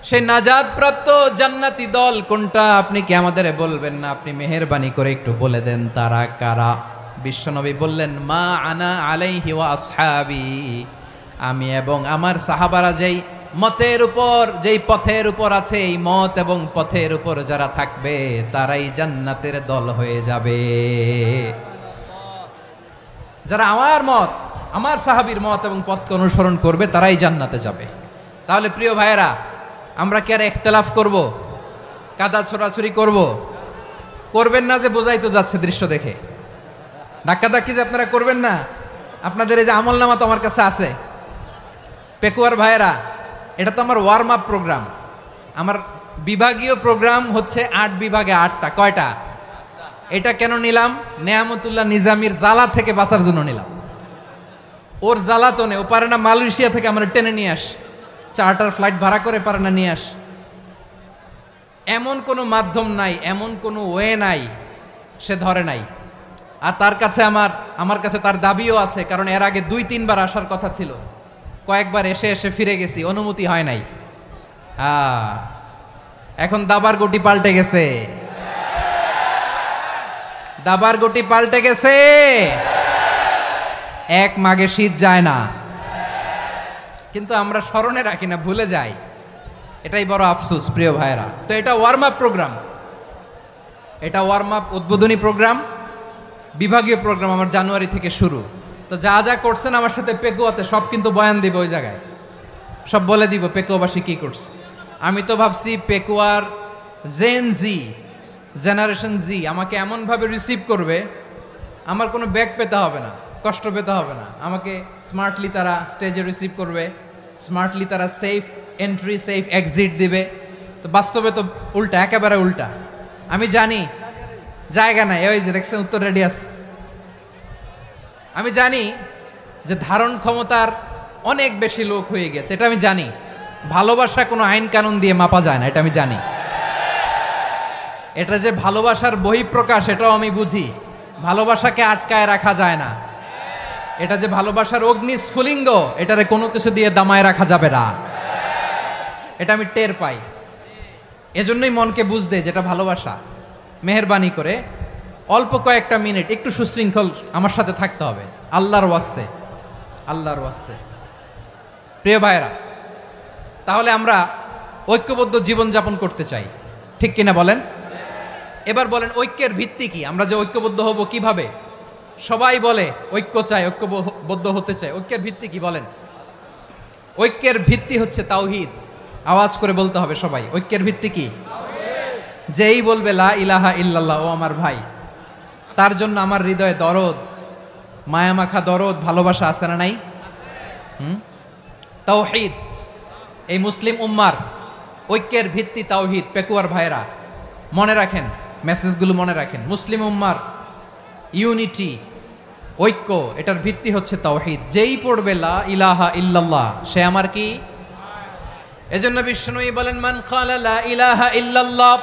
সেই নাজাত প্রাপ্ত জান্নাতি দল কোনটা আপনি কি আমাদের বলবেন না? আপনি মেহেরবানি করে একটু বলে দেন তারা কারা। বিশ্বনবী বললেন মা আনা আলাইহি ওয়া আসহাবি, আমি এবং আমার সাহাবারা যেই মতের উপর, যেই পথের উপর আছে, এই মত এবং পথের উপর যারা থাকবে তারাই জান্নাতের দল হয়ে যাবে। যারা আমার মত, আমার সাহাবীর মত এবং পথকে অনুসরণ করবে তারাই জান্নাতে যাবে। তাহলে প্রিয় ভাইয়েরা, আমরা কি আর ইখতিলাফ করব, কাদা ছোড়াছুরি করব? করবেন না যে বোঝাই তো যাচ্ছে দৃশ্য দেখে। ধাক্কাধাক্কি যে আপনারা করবেন না, আপনাদের এই যে আমলনামা তো আমার কাছে আছে। পেকুয়ার ভাইয়েরা, এটা তো আমার ওয়ার্ম আপ প্রোগ্রাম। আমার বিভাগীয় প্রোগ্রাম হচ্ছে 8 বিভাগে 8টা। কয়টা? এটা কেন নিলাম? নেয়ামতুল্লাহ নিজামীর জ্বালা থেকে বাঁচার জন্য নিলাম। ওর জ্বালাতনে ও পারে না মালয়েশিয়া থেকে আমরা টেনে নিয়ে আস, চার্টার ফ্লাইট ভাড়া করে পারে না নিয়ে আস। এমন কোনো মাধ্যম নাই, এমন কোনো ওয়ে নাই সে ধরে নাই। আর তার কাছে আমার কাছে তার দাবিও আছে, কারণ এর আগে 2-3 বার আসার কথা ছিল, কয়েকবার এসে এসে ফিরে গেছি, অনুমতি হয় নাই। এখন দাবার গুটি পাল্টে গেছে, দাবার গুটি পাল্টে গেছে। এক মাঘে শীত যায় না, কিন্তু আমরা স্মরণে রাখি না, ভুলে যাই। এটাই বড় আফসোস প্রিয় ভাইয়েরা। তো এটা ওয়ার্ম আপ প্রোগ্রাম, এটা ওয়ার্ম আপ উদ্বোধনী প্রোগ্রাম, বিভাগীয় প্রোগ্রাম আমার জানুয়ারি থেকে শুরু। তো যা যা করছেন আমার সাথে পেকুয়াতে সব কিন্তু বয়ান দিব, ওই জায়গায় সব বলে দিব পেকুয়াবাসী কি করছে। আমি তো ভাবছি পেকুয়ার জেনারেশন জি আমাকে এমনভাবে রিসিভ করবে, আমার কোনো ব্যাক পেতে হবে না, কষ্ট পেতে হবে না। আমাকে স্মার্টলি তারা স্টেজে রিসিভ করবে, স্মার্টলি তারা সেফ এন্ট্রি সেফ এক্সিট দিবে। তো বাস্তবে তো উল্টা, একেবারে উল্টা। আমি জানি জায়গা নাই, ওই যে দেখছেন উত্তর রেডিয়াস। আমি জানি যে ধারণ ক্ষমতার অনেক বেশি লোক হয়ে গেছে, এটা আমি জানি। ভালোবাসা কোনো আইন কানুন দিয়ে মাপা যায় না, এটা আমি জানি। এটা যে ভালোবাসার বহিঃপ্রকাশ এটাও আমি বুঝি। ভালোবাসাকে আটকায় রাখা যায় না। এটা যে ভালোবাসার অগ্নি স্ফুলিঙ্গ, এটারে কোনো কিছু দিয়ে দামায় রাখা যাবে না, এটা আমি টের পাই। এজন্যই মনকে বুঝতে যেটা ভালোবাসা। মেহেরবানি করে অল্প কয়েকটা মিনিট একটু সুশৃঙ্খল আমার সাথে থাকতে হবে, আল্লাহর ওয়াস্তে, আল্লাহর ওয়াস্তে। প্রিয় ভাইরা, তাহলে আমরা ঐক্যবদ্ধ জীবনযাপন করতে চাই, ঠিক কিনা বলেন? এবার বলেন ঐক্যের ভিত্তি কি? আমরা যে ঐক্যবদ্ধ হব কিভাবে? সবাই বলে ঐক্য চাই, ঐক্যবদ্ধ হতে চাই। ঐক্যের ভিত্তি কি বলেন? ঐক্যের ভিত্তি হচ্ছে তাওহীদ। আওয়াজ করে বলতে হবে সবাই, ঐক্যের ভিত্তি কি? যেই বলবে লা ইলাহা ইল্লাল্লাহ, ও আমার ভাই, তার জন্য আমার হৃদয়ে দরদ, মায়ামাখা দরদ, ভালোবাসা আছে না নাই? তাওহীদ। এই মুসলিম উম্মার ঐক্যের ভিত্তি তাওহীদ। পেকুয়ার ভাইরা মনে রাখেন, মেসেজগুলো মনে রাখেন। মুসলিম উম্মার ইউনিটি, ঐক্য, এটার ভিত্তি হচ্ছে তাওহীদ। যেই পড়বে লা ইলাহা ইল্লাল্লাহ সে আমার কি? এজন্য বিষ্ণুই বলেন মান ক্বালা লা ইলাহা ইল্লাল্লাহ,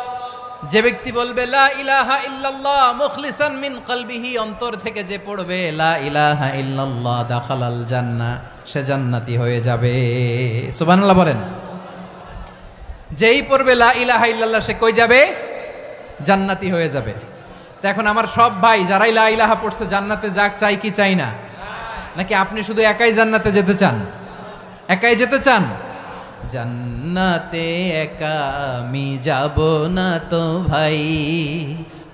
যে ব্যক্তি বলবে লা ইলাহা ইল্লাল্লাহ মুখলিসান মিন কলবিহি, অন্তর থেকে যে পড়বে লা ইলাহা ইল্লাল্লাহ, দাখালাল জান্নাহ, সে জান্নাতি হয়ে যাবে। সুবহানাল্লাহ বলেন। যেই পড়বে লা ইলাহা ইল্লাল্লাহ সে কই যাবে? জান্নাতি হয়ে যাবে। তো এখন আমার সব ভাই যারাই লা ইলাহা পড়ছে জান্নাতে যাক, চাই কি চাই না? নাকি আপনি শুধু একাই জান্নাতে যেতে চান? একাই যেতে চান? জান্নাতে একা আমি যাব না তো ভাই,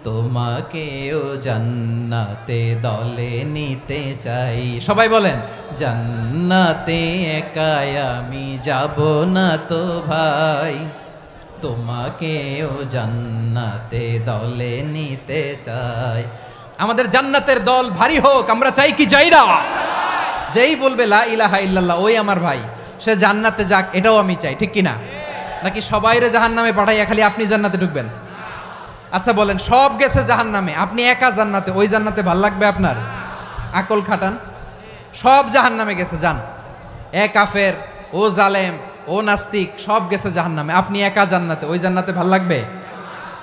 তোমাকেও জান্নাতে দলে নিতে চাই। সবাই বলেন জান্নাতে একা আমি যাব না তো ভাই, তোমাকেও জান্নাতে দলে নিতে চাই। আমাদের জান্নাতের দল ভারী হোক, আমরা চাই কি চাই না? যেই বলবে লা ইলাহা ইল্লাল্লাহ ওই আমার ভাই, সে জান্নাতে যাক, এটাও আমি চাই, ঠিক কিনা? নাকি সবাইরে জাহান্নামে পাঠাইয়া খালি আপনি জান্নাতে ঢুকবেন? আচ্ছা বলেন, সব গেছে জাহান্নামে, আপনি একা জান্নাতে, ওই জান্নাতে ভাল লাগবে আপনার? আকল খাটান। সব জাহান্নামে গেছে, যান। এ কাফের, ও জালেম, ও নাস্তিক, সব গেছে জাহান্নামে, আপনি একা জান্নাতে, ওই জান্নাতে ভাল লাগবে?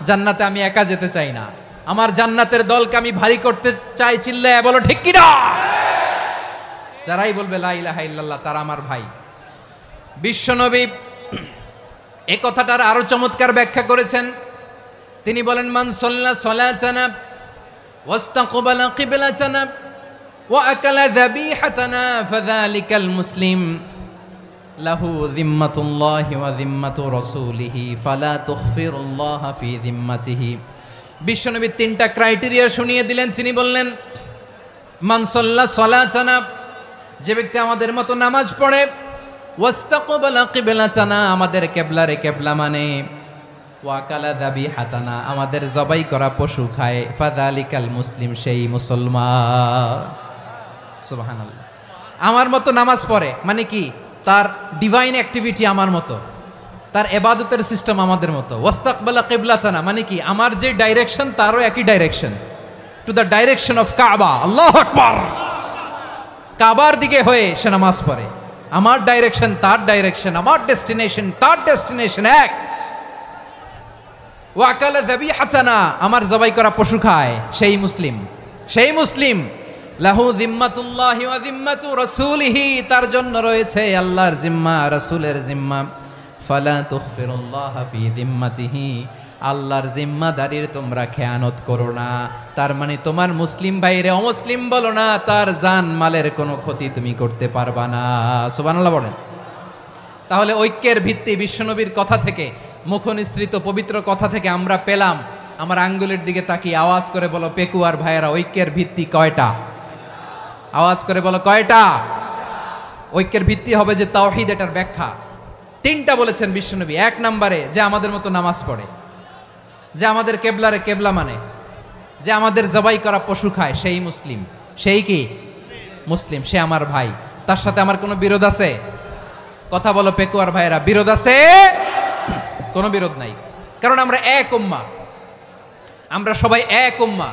জান্নাতে আমি একা যেতে চাই না, আমার জান্নাতের দলকে আমি ভারী করতে চাই। চিল্লায় বলো ঠিক কিনা? যারাই বলবে লা ইলাহা ইল্লাল্লাহ তারা আমার ভাই। বিশ্বনবী এ কথাটার আরো চমৎকার ব্যাখ্যা করেছেন। তিনি বলেন, মান সাল্লা সালাতানা ওয়াস্তাকবালা কিবলাতানা ওয়া আকালা যাবিহাতানা ফাযালিকাল মুসলিম লাহু যিম্মাতুল্লাহি ওয়া যিম্মাতু রাসূলিহি ফালা তুখফিরুল্লাহা ফি যিম্মাতিহি। বিশ্বনবী তিনটা ক্রাইটেরিয়া শুনিয়ে দিলেন। তিনি বললেন, মান সাল্লা সালাতানা, যে ব্যক্তি আমাদের মতো নামাজ পড়ে, ওয়াস্তাকবালা কিবলাতানা, আমাদের কিবলারে কিবলা মানে, ওয়াকালা যাবিহাতানা, আমাদের জবাই করা পশু খায়, ফাযালিকাল মুসলিম, সেই মুসলমান। সুবহানাল্লাহ। আমার মতো নামাজ পড়ে মানে কি? তার ডিভাইন অ্যাক্টিভিটি আমার মতো, তার ইবাদতের সিস্টেম আমাদের মতো। ওয়াস্তাকবালা কিবলাতানা মানে কি? আমার যে ডাইরেকশন তারও একই direction, to the direction of কাবা। আল্লাহু আকবার। কাবার দিকে হয়ে সে নামাজ পড়ে। আমার ডাইরেকশন তার ডাইরেকশন, আমার ডেস্টিনেশন তার ডেস্টিনেশন এক। ওয়াকালা যাবিহাতানা, আমার জবাই করা পশু খায়, সেই মুসলিম, সেই মুসলিম। লাহু যিম্মাতুল্লাহি ওয়া যিম্মাতু রাসূলিহি, তার জন্য রয়েছে আল্লাহর জিম্মা, রাসূলের জিম্মা। ফালা তুখফিরুল্লাহা ফি যিম্মাতিহি, আল্লাহর জিম্মাদারির তোমরা খেয়ানত করো না। তার মানে তোমার মুসলিম ভাইরে অমুসলিম বলো না, তার জান মালের কোনো ক্ষতি তুমি করতে পারবা না। সুবহানাল্লাহ বলেন। তাহলে ঐক্যের ভিত্তি বিশ্বনবীর কথা থেকে, মুখনিসৃত পবিত্র কথা থেকে আমরা পেলাম। আমার আঙ্গুলের দিকে তাকিয়ে আওয়াজ করে বলো পেকুয়ার ভাইয়েরা, ঐক্যের ভিত্তি কয়টা? আওয়াজ করে বলো কয়টা? ঐক্যের ভিত্তি হবে যে তাওহীদ, এটার ব্যাখ্যা তিনটা বলেছেন বিশ্বনবী। এক নম্বরে, যে আমাদের মতো নামাজ পড়ে, যে আমাদের কেবলারে কেবলা মানে, যে আমাদের জবাই করা পশু খায়, সেই মুসলিম। সেই কি মুসলিম? সে আমার ভাই। তার সাথে আমার কোনো বিরোধ আছে? কথা বলো পেকুয়ার ভাইয়েরা, বিরোধ আছে? কোনো বিরোধ নাই, কারণ আমরা এক উম্মাহ, আমরা সবাই এক উম্মাহ।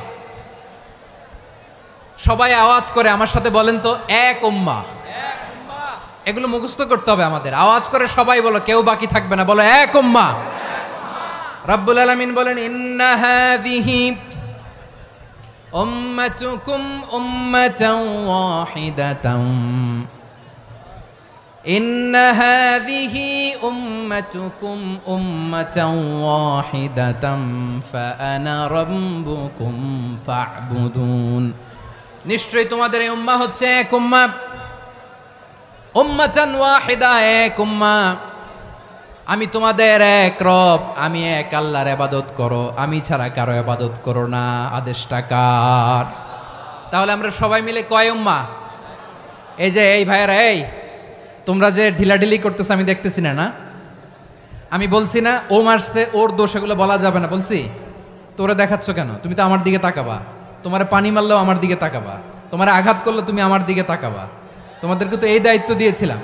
সবাই আওয়াজ করে আমার সাথে বলেন তো, এক উম্মাহ। এগুলো মুখস্থ করতে হবে আমাদের। আওয়াজ করে সবাই বলো, কেউ বাকি থাকবে না, বলো এক উম্মাহ। রব্বুল আলামিন বলেন, ইন্না হাযিহি উম্মাতুকুম উম্মাতান ওয়াহিদাতান, ইন্না হাযিহি উম্মাতুকুম উম্মাতান ওয়াহিদাতান ফাআনা রাব্বুকুম ফা'বুদুন। নিশ্চয়ই তোমাদের এই উম্মাহ হচ্ছে এক উম্মাহ, উম্মাতান ওয়াহিদা, এক উম্মাহ। আমি তোমাদের এক রব, আমি এক আল্লাহর ইবাদত করো, আমি ছাড়া কারো ইবাদত করো না। আদেশটা কার? তাহলে আমরা সবাই মিলে কয় উম্মাহ? এই যে এই ভাইয়েরা, এই তোমরা যে ঢিলাঢিলি করতেছো আমি দেখতেছি না, না আমি বলছি না ও মারছে, ওর দোষ, এগুলো বলা যাবে না বলছি? তোরা দেখাচ্ছ কেন? তুমি তো আমার দিকে তাকাবা। তোমার পানি মারলেও আমার দিকে তাকাবা, তোমার আঘাত করলে তুমি আমার দিকে তাকাবা। তোমাদেরকে তো এই দায়িত্ব দিয়েছিলাম।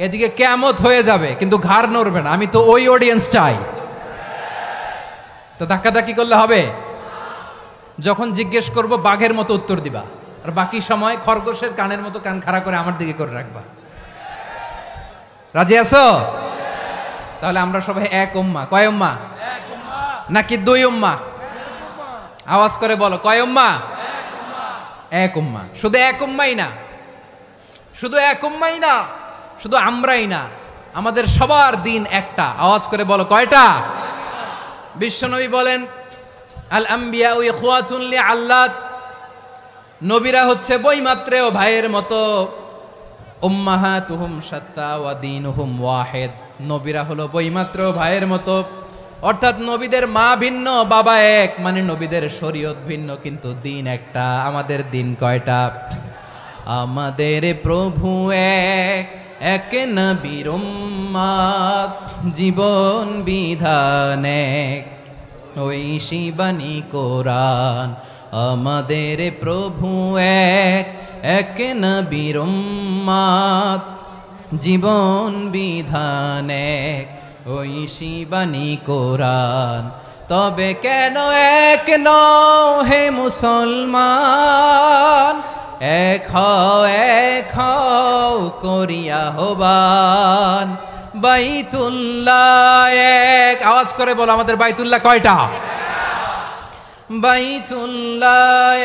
এদিকে কিয়ামত হয়ে যাবে কিন্তু ঘাড় নড়বে না, আমি তো ওই অডিয়েন্স চাই। তো ধাক্কাধাক্কি করলে হবে? যখন জিজ্ঞেস করব বাঘের মতো উত্তর দিবা, আর বাকি সময় খরগোশের কানের মতো কান খাড়া করে আমার দিকে করে রাখবা। রাজি আছো? তাহলে আমরা সবাই এক উম্মাহ। কয় উম্মাহ? নাকি দুই উম্মাহ? আওয়াজ করে বলো, কয় উম্মাহ? এক উম্মাহ। শুধু এক উম্মাই না, শুধু এক উম্মাই না, শুধু আমরাই না, আমাদের সবার দিন একটা। আওয়াজ করে বলো কয়টা? বিশ্বনবী বলেন, আল আম্বিয়া ইখওয়াতুন লিআল্লাত, নবীরা হচ্ছে বৈমাত্রেয় ভাইয়ের মতো। উম্মাহাতুহুম শাত্তা ওয়া দীনুহুম ওয়াহিদ, নবীরা হলো বৈমাত্রেয় ভাইয়ের মতো। অর্থাৎ নবীদের মা ভিন্ন, বাবা এক, মানে নবীদের শরীয়ত ভিন্ন কিন্তু দিন একটা। আমাদের দিন কয়টা? আমাদের প্রভু এক, এক নবীর উম্মত, জীবন বিধান এক, ওই শিবানী কোরআন। আমাদের প্রভু এক, এক নবীর উম্মত, জীবন বিধান এক, ওই শিবানী কোরআন। তবে কেন এক নও হে মুসলমান, এক হও করিয়া হবান। বাইতুল্লাহ এক, আওয়াজ করে বলো আমাদের বাইতুল্লাহ কয়টা? বাইতুল্লাহ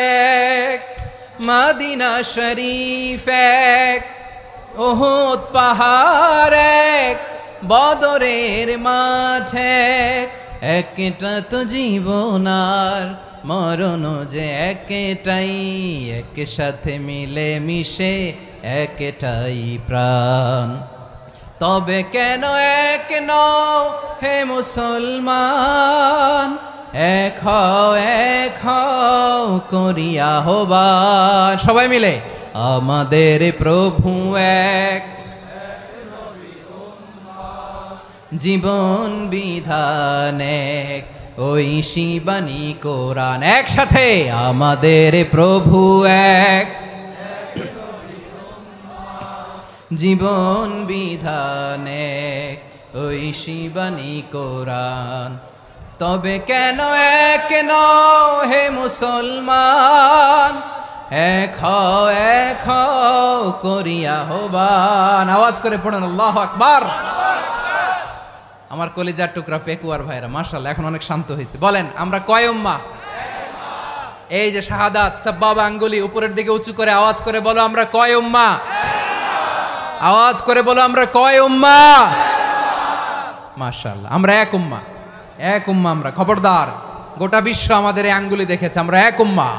এক, মদিনা শরীফ এক, উহুদ পাহাড় এক, বদরের মাঠ এক। একটা তো জীবন আর মরণ যে একটাই, একসাথে মিলে মিশে একটাই প্রাণ। তবে কেন এক নও হে মুসলমান, এক হও করিয়া হবান। সবাই মিলে আমাদের প্রভু এক, জীবন বিধান এক, ওই শিবানী কোরআন। একসাথে আমাদের প্রভু এক, জীবন বিধান এক, ওই শিবানী কোরআন। তবে কেন এক নও হে মুসলমান, এক হও করিয়া হবান। আওয়াজ করে পড়েন আল্লাহু আকবার। আমার কলিজার টুকরা পেকুয়ার ভাইরা মাশাআল্লাহ এখন অনেক শান্ত হয়েছে। বলেন আমরা কয় উম্মাহ? এই যে শাহাদাত সাব্বাবা আঙ্গুলি উপরের দিকে উঁচু করে আওয়াজ করে বলো আমরা কয় উম্মাহ? আওয়াজ করে বলো আমরা কয় উম্মাহ? মাশাআল্লাহ আমরা এক উম্মাহ, এক উম্মাহ আমরা। খবরদার, গোটা বিশ্ব আমাদের এই আঙ্গুলি দেখেছে, আমরা এক উম্মাহ।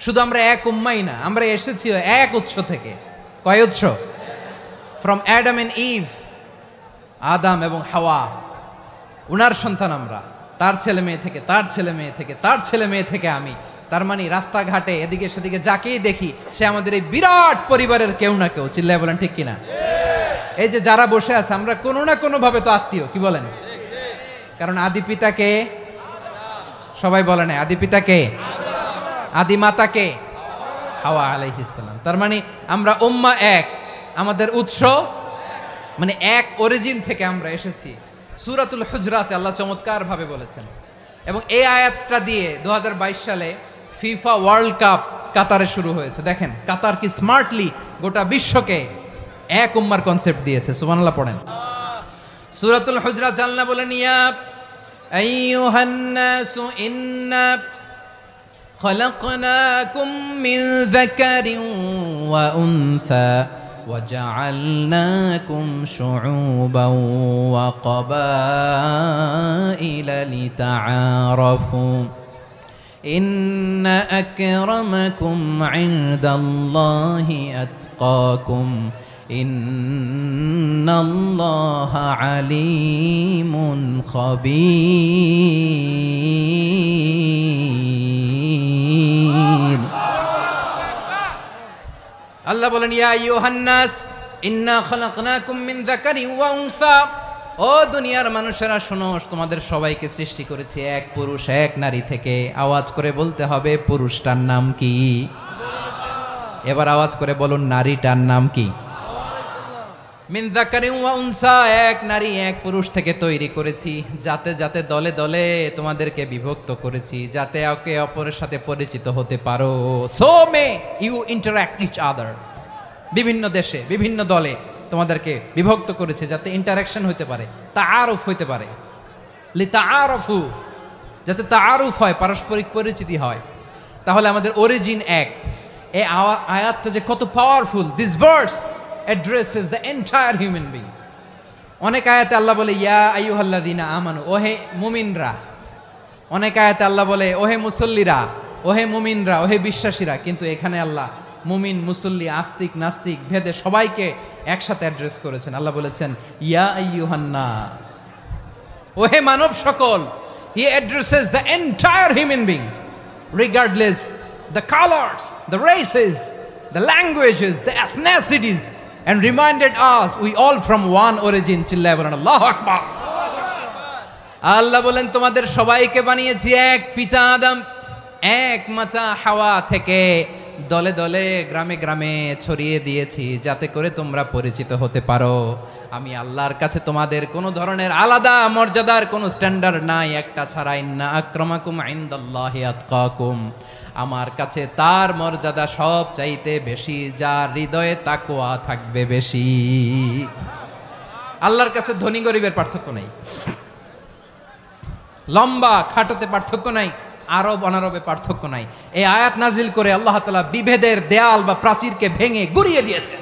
শুধু আমরা এক উম্মাই না, আমরা এসেছি এক উৎস থেকে। কয় উৎস? ফ্রম অ্যাডাম এন্ড ইভ, আদাম এবং হাওয়া, উনার সন্তান আমরা। তার ছেলে মেয়ে থেকে, তার ছেলে মেয়ে থেকে, তার ছেলে মেয়ে থেকে আমি। তার মানে রাস্তাঘাটে এদিকে সেদিকে যাকেই দেখি সে আমাদের এই বিরাট পরিবারের কেউ না কেউ। চিল্লায় বলেন ঠিক কিনা? এই যে যারা বসে আছে আমরা কোনো না কোনো ভাবে তো আত্মীয়, কি বলেন? কারণ আদি পিতাকে সবাই বলে না, আদি পিতাকে, আদি মাতাকে হাওয়া আলাইহিস সালাম। তার মানে আমরা উম্মাহ এক, আমাদের উৎস মানে এক অরিজিন থেকে আমরা এসেছি। সূরাতুল হুজরাতে আল্লাহ চমৎকার ভাবে বলেছেন। এবং এই আয়াতটা দিয়ে 2022 সালে ফিফা ওয়ার্ল্ড কাপ কাতারে শুরু হয়েছে। দেখেন কাতার কি স্মার্টলি গোটা বিশ্বকে এক উম্মার কনসেপ্ট দিয়েছে। সুবহানাল্লাহ পড়েন। সূরাতুল হুজরাত আল্লাহ বলেন ইয়া আইয়ুহান নাসু ইন্না খলাকনাকুম মিন যাকারিন ওয়া উনসা وجعلناكم شعوبا وقبائل لتعارفوا إن أكرمكم عند الله أتقاكم إن الله عليم خبير। আল্লাহ বলেন ইয়া আইয়ুহান নাস ইন্না খালাকনাকুম মিন যাকারিন ওয়া উনসা, ও দুনিয়ার মানুষেরা শোনো, তোমাদের সবাইকে সৃষ্টি করেছি এক পুরুষ এক নারী থেকে। আওয়াজ করে বলতে হবে পুরুষটার নাম কি? এবার আওয়াজ করে বলুন নারীটার নাম কি? মিন যাকারিন ওয়া উনসা, এক নারী এক পুরুষ থেকে তৈরি করেছি। যাতে যাতে দলে দলে তোমাদেরকে বিভক্ত করেছি, যাতে একে অপরের সাথে পরিচিত হতে পারো। So may you interact each other. বিভিন্ন দেশে বিভিন্ন দলে তোমাদেরকে বিভক্ত করেছে যাতে ইন্টারাকশন হতে পারে, তাআরুফ হতে পারে। লিতাআরফু, যাতে তাআরুফ হয়, পারস্পরিক পরিচিতি হয়। তাহলে আমাদের অরিজিন এক। এই আয়াতটা যে কত powerful. This verse addresses the entire human being. অনেক আয়াতে আল্লাহ বলে ইয়া আইয়ুহাল্লাযীনা আমানু, ওহে মুমিনরা। অনেক আয়াতে আল্লাহ বলে ওহে মুসল্লিরা, ওহে মুমিনরা, ওহে বিশ্বাসীরা। কিন্তু এখানে আল্লাহ মুমিন মুসল্লি আস্তিক নাস্তিক ভেদে সবাইকে একসাথে অ্যাড্রেস করেছেন। আল্লাহ বলেছেন ইয়া আইয়ুহান নাস, ওহে মানব সকল। He addresses the entire human being regardless the colors, the races, the languages, the ethnicities, and reminded us we all from one origin. চিল্লায় বলেন আল্লাহু আকবার। আল্লাহ বলেন তোমাদের সবাইকে বানিয়েছি এক পিতা আদম, এক মাতা হাওয়া থেকে। দলে দলে গ্রামে গ্রামে ছড়িয়ে দিয়েছি যাতে করে তোমরা পরিচিত হতে পারো। আমি আল্লাহর কাছে তোমাদের কোনো ধরনের আলাদা মর্যাদার কোনো স্ট্যান্ডার্ড নাই, একটা ছাড়া। ইন্না আক্রামাকুম ইনদাল্লাহি আতকাকুম, আমার কাছে তার মর্যাদা সব চাইতে বেশি যার হৃদয়ে তাকওয়া থাকবে বেশি। আল্লাহর কাছে ধনী গরিবের পার্থক্য নাই, লম্বা খাটোতে পার্থক্য নাই, আরব অনারবে পার্থক্য নাই। এই আয়াত নাজিল করে আল্লাহ তাআলা বিভেদের দেয়াল বা প্রাচীরকে ভেঙে গুড়িয়ে দিয়েছেন।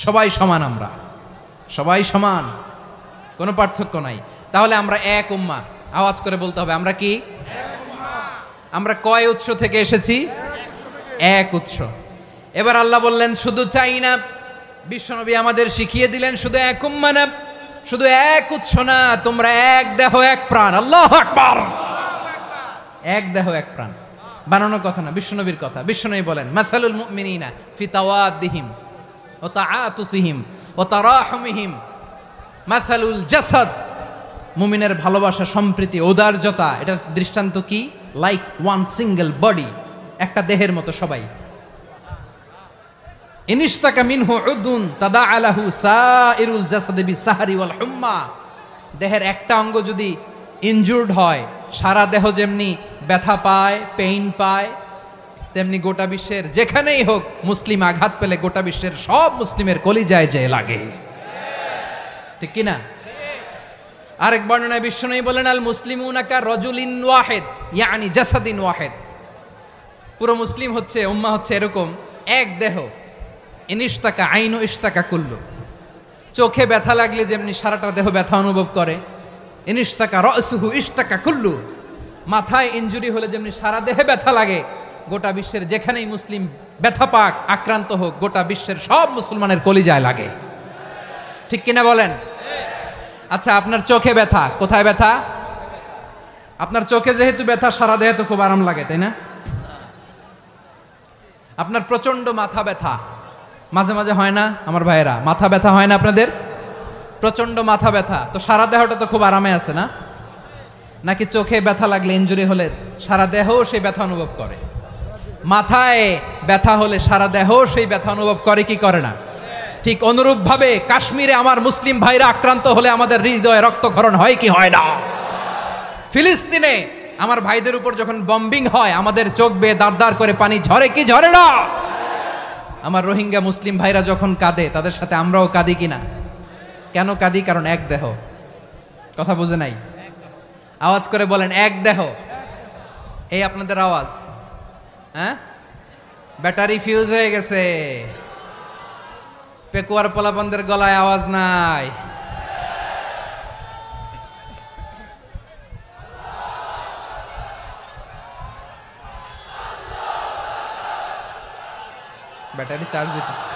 সবাই সমান, আমরা সবাই সমান, কোনো পার্থক্য নাই। তাহলে আমরা এক উম্মাহ, আওয়াজ করে বলতে হবে আমরা কি? আমরা কয় উৎস থেকে এসেছি? এক উৎস। এবার আল্লাহ বললেন শুধু চাই না, বিশ্বনবী আমাদের শিখিয়ে দিলেন শুধু এক উম্মাহ না, শুধু এক উৎস না, তোমরা এক দেহ এক প্রাণ। আল্লাহু আকবার। এক দেহ এক প্রাণ বানানো কথা না, বিশ্বনবীর কথা। বিশ্বনবী বলেন মাসালুল মুমিনিনা ফি তাওয়াদ্দিহিম ওয়া তাআতুফিহিম ওয়া তারাহুমিহিম মাসালুল জাসাদ, মুমিনের ভালোবাসা, সম্প্রীতি, ঔদার্যতা, এটার দৃষ্টান্ত কি? লাইক ওয়ান সিঙ্গেল বডি, একটা দেহের মতো সবাই। ইনিশতাকা মিনহু উদুন তাদাআলাহু সাইরুল জাসাদি বিসাহরি ওয়াল হুম্মা, দেহের একটা অঙ্গ যদি ইনজুর্ড হয় সারা দেহ যেমনি ব্যথা পায়, পেইন পায়, তেমনি গোটা বিশ্বের যেখানেই হোক মুসলিম আঘাত পেলে গোটা বিশ্বের সব মুসলিমের কলিজায় যে লাগে, ঠিক কিনা? আরেক বর্ণনায় বিশ্বনবী বলেন আল মুসলিমুনা কা রাজুলিন ওয়াহিদ ইয়ানি জাসাদিন ওয়াহিদ, পুরো মুসলিম হচ্ছে, উম্মাহ হচ্ছে এরকম এক দেহ। ইনিশতাকা আইনু ইশতাকা কুল্লু, চোখে ব্যথা লাগলে যেমনি সারাটা দেহ ব্যথা অনুভব করে, ইনিশতাকা রাসুহু ইশতাকা কুল্লু, মাথায় ইনজুরি হলে যেমনি সারা দেহে ব্যথা লাগে, গোটা বিশ্বের যেখানেই মুসলিম ব্যথা পাক, আক্রান্ত হোক, গোটা বিশ্বের সব মুসলমানের কলিজায় লাগে, ঠিক কিনা বলেন? আচ্ছা, আপনার চোখে ব্যথা, কোথায় ব্যথা? আপনার চোখে যেহেতু ব্যথা, সারা দেহে তো খুব আরাম লাগে, তাই না? আপনার প্রচন্ড মাথা ব্যথা মাঝে মাঝে হয় না আমার ভাইয়েরা? মাথা ব্যথা হয় না আপনাদের? প্রচন্ড মাথা ব্যথা, তো সারা দেহটা তো খুব আরামে আছে না? নাকি চোখে ব্যথা লাগলে, ইনজুরি হলে সারা দেহ সেই ব্যথা অনুভব করে? মাথায় ব্যথা হলে সারা দেহ সেই ব্যথা অনুভব করে কি করে না? ঠিক অনুরূপ ভাবে কাশ্মীরে আমার মুসলিম ভাইরা আক্রান্ত হলে আমাদের হৃদয়ে রক্তক্ষরণ হয় কি হয় না? ফিলিস্তিনে আমার ভাইদের উপর যখন বম্বিং হয় আমাদের চোখ বেয়ে দাঁড় দাঁড় করে পানি ঝরে কি ঝরে না? আমার রোহিঙ্গা মুসলিম ভাইরা যখন কাঁদে তাদের সাথে আমরাও কাঁদি কিনা? কেন কাঁদি? কারণ এক দেহ। কথা বুঝে নাই? আওয়াজ করে বলেন এক দেহ। এই আপনাদের আওয়াজ, হ্যাঁ? ব্যাটারি ফিউজ হয়ে গেছে, পেকুয়ার পোলাপানদের গলায় আওয়াজ নাই। ব্যাটারি চার্জ হইতেছে।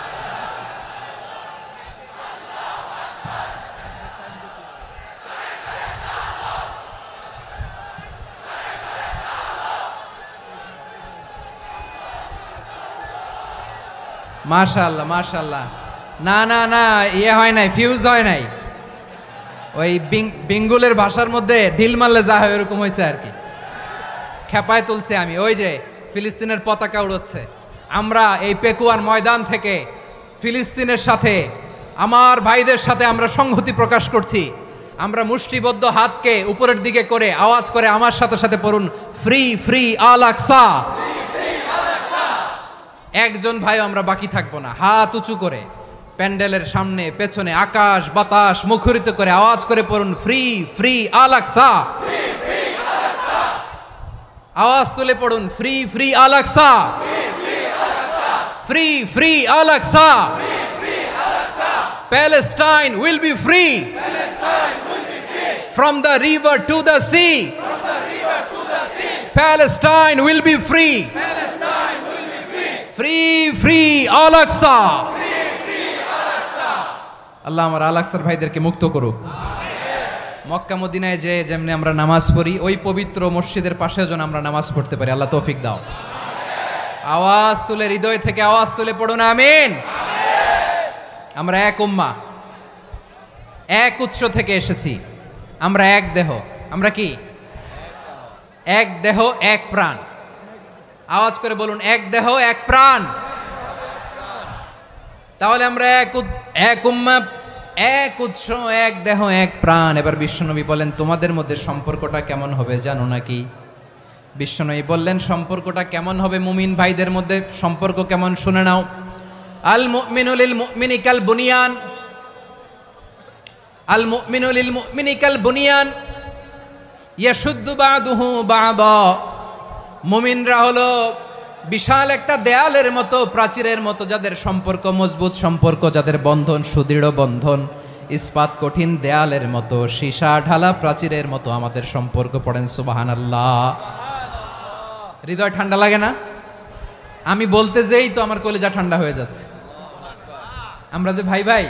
মাশাআল্লাহ মাশাআল্লাহ। না না না, ইয়ে হয় নাই, ফিউজ হয় নাই। ওই বিঙ্গুলের ভাষার মধ্যে ঢিল মারলে যা হয় ওরকম হয়েছে আর কি। খেপায় তুলছে আমি। ওই যে ফিলিস্তিনের পতাকা উড়োচ্ছে, আমরা এই পেকুয়ার ময়দান থেকে ফিলিস্তিনের সাথে, আমার ভাইদের সাথে আমরা সংহতি প্রকাশ করছি। আমরা মুষ্টিবদ্ধ হাতকে উপরের দিকে করে আওয়াজ করে আমার সাথে সাথে পড়ুন, ফ্রি ফ্রি আল আকসা। একজন ভাই আমরা বাকি থাকবো না। হাত উঁচু করে প্যান্ডেলের সামনে পেছনে আকাশ বাতাস মুখরিত করে আওয়াজ করে পড়ুন, ফ্রি ফ্রি আল আকসা। আওয়াজ তুলে পড়ুন, free free Al Aqsa, free free Al Aqsa. Palestine will be free from the river to the sea. Palestine will be free. Free free Al Aqsa. আল্লাহ আমার আল আকসার ভাইদেরকে মুক্ত করুক। মক্কা মদিনায় যে যেমনি আমরা নামাজ পড়ি, ওই পবিত্র মসজিদের পাশে যেন আমরা নামাজ পড়তে পারি। আল্লাহ তৌফিক দাও। আওয়াজ তুলে, হৃদয় থেকে আওয়াজ তুলে পড়ুন আমিন। আমরা এক উম্মাহ, এক উৎস থেকে এসেছি, আমরা এক দেহ। আমরা কি? এক দেহ এক প্রাণ। আওয়াজ করে বলুন, এক দেহ এক প্রাণ। তাহলে আমরা এক উম্মাহ, এক উৎস, এক দেহ, এক প্রাণ। এবার বিশ্বনবী বলেন তোমাদের মধ্যে সম্পর্কটা কেমন হবে জানো নাকি? বিশ্বনবী বললেন সম্পর্কটা কেমন হবে মুমিন ভাইদের মধ্যে, সম্পর্ক কেমন শুনে নাও। আল মুমিনু লিল মুমিনি কাল বুনিয়ান, আল মুমিনু লিল মুমিনি কাল বুনিয়ান ইয়াশুদ্দু বাদুহু বাদা। মুমিনরা হলো বিশাল একটা দেয়ালের মতো, প্রাচীরের মতো, যাদের সম্পর্ক মজবুত সম্পর্ক, যাদের বন্ধন সুদৃঢ় বন্ধন, ইস্পাত কঠিন দেয়ালের মতো, সীসা ঢালা প্রাচীরের মতো আমাদের সম্পর্ক। পড়েন সুবহানাল্লাহ। হৃদয় ঠান্ডা লাগে না? আমি বলতে যেই তো আমার কলিজা ঠান্ডা হয়ে যাচ্ছে। আমরা যে ভাই ভাই,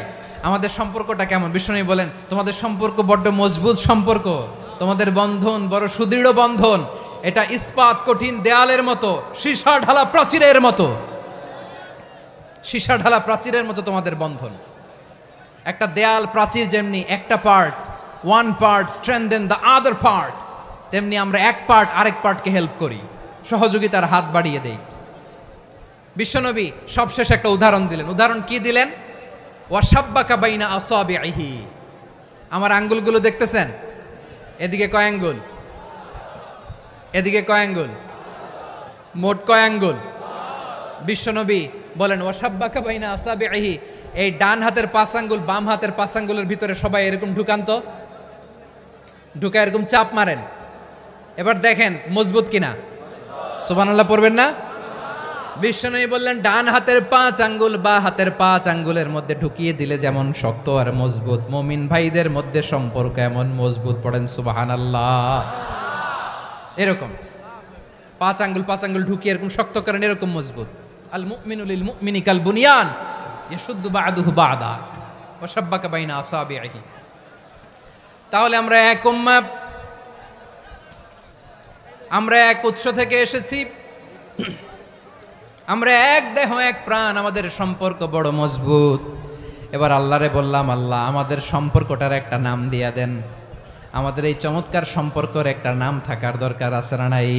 আমাদের সম্পর্কটা কেমন? বিষ্ণু বলেন তোমাদের সম্পর্ক বড্ড মজবুত সম্পর্ক, তোমাদের বন্ধন বড় সুদৃঢ় বন্ধন, এটা ইস্পাত কঠিন দেয়ালের মতো, সীসা ঢালা প্রাচীরের মতো, সীসা ঢালা প্রাচীরের মতো তোমাদের বন্ধন। একটা দেয়াল প্রাচীর যেমনি একটা part, one part strengthen the other part, তেমনি আমরা এক পার্ট আরেক পার্টকে হেল্প করি, সহযোগিতার হাত বাড়িয়ে দেই। বিশ্বনবী সবশেষ একটা উদাহরণ দিলেন। উদাহরণ কি দিলেন? ওয়াশাব্বাকা বাইনা আসাবিহি। আমার আঙ্গুলগুলো দেখতেছেন? এদিকে কয় আঙ্গুল, এদিকে কয় আঙ্গুল, মোট কয় আঙ্গুল? বিশ্বনবী বলেন ওয়াশাব্বাকা বাইনা আসাবিহি, এই ডান হাতের 5 আঙ্গুল বাম হাতের 5 আঙ্গুলের ভিতরে সবাই এরকম ঢুকান তো, ঢুকা এরকম চাপ মারেন। এবার দেখেন মজবুত কিনা। সুবহানাল্লাহ পড়বেন না? বিশ্বনবী বললেন ডান হাতের 5 আঙ্গুল বা হাতের 5 আঙ্গুলের মধ্যে ঢুকিয়ে দিলে যেমন শক্ত আর মজবুত, মুমিন ভাইদের মধ্যে সম্পর্ক এমন মজবুত। পড়েন সুবহানাল্লাহ। এরকম 5 আঙ্গুল ঢুকিয়ে এরকম শক্ত করেন, এরকম মজবুত। আল মুমিনু লিল মুমিনি কাল বুনিয়ান ইয়াশুদ্দু বাদুহু বাদা ওয়া শাব্বাকা বাইনা আসাবিহি। তাহলে আমরা এক উম্মাহ, আমরা এক উৎস থেকে এসেছি, আমরা এক দেহ এক প্রাণ, আমাদের সম্পর্ক বড় মজবুত। এবার আল্লাহরে বললাম আল্লাহ আমাদের সম্পর্কটার একটা নাম দিয়া দেন। আমাদের এই চমৎকার সম্পর্কের একটা নাম থাকার দরকার আছে না নাই?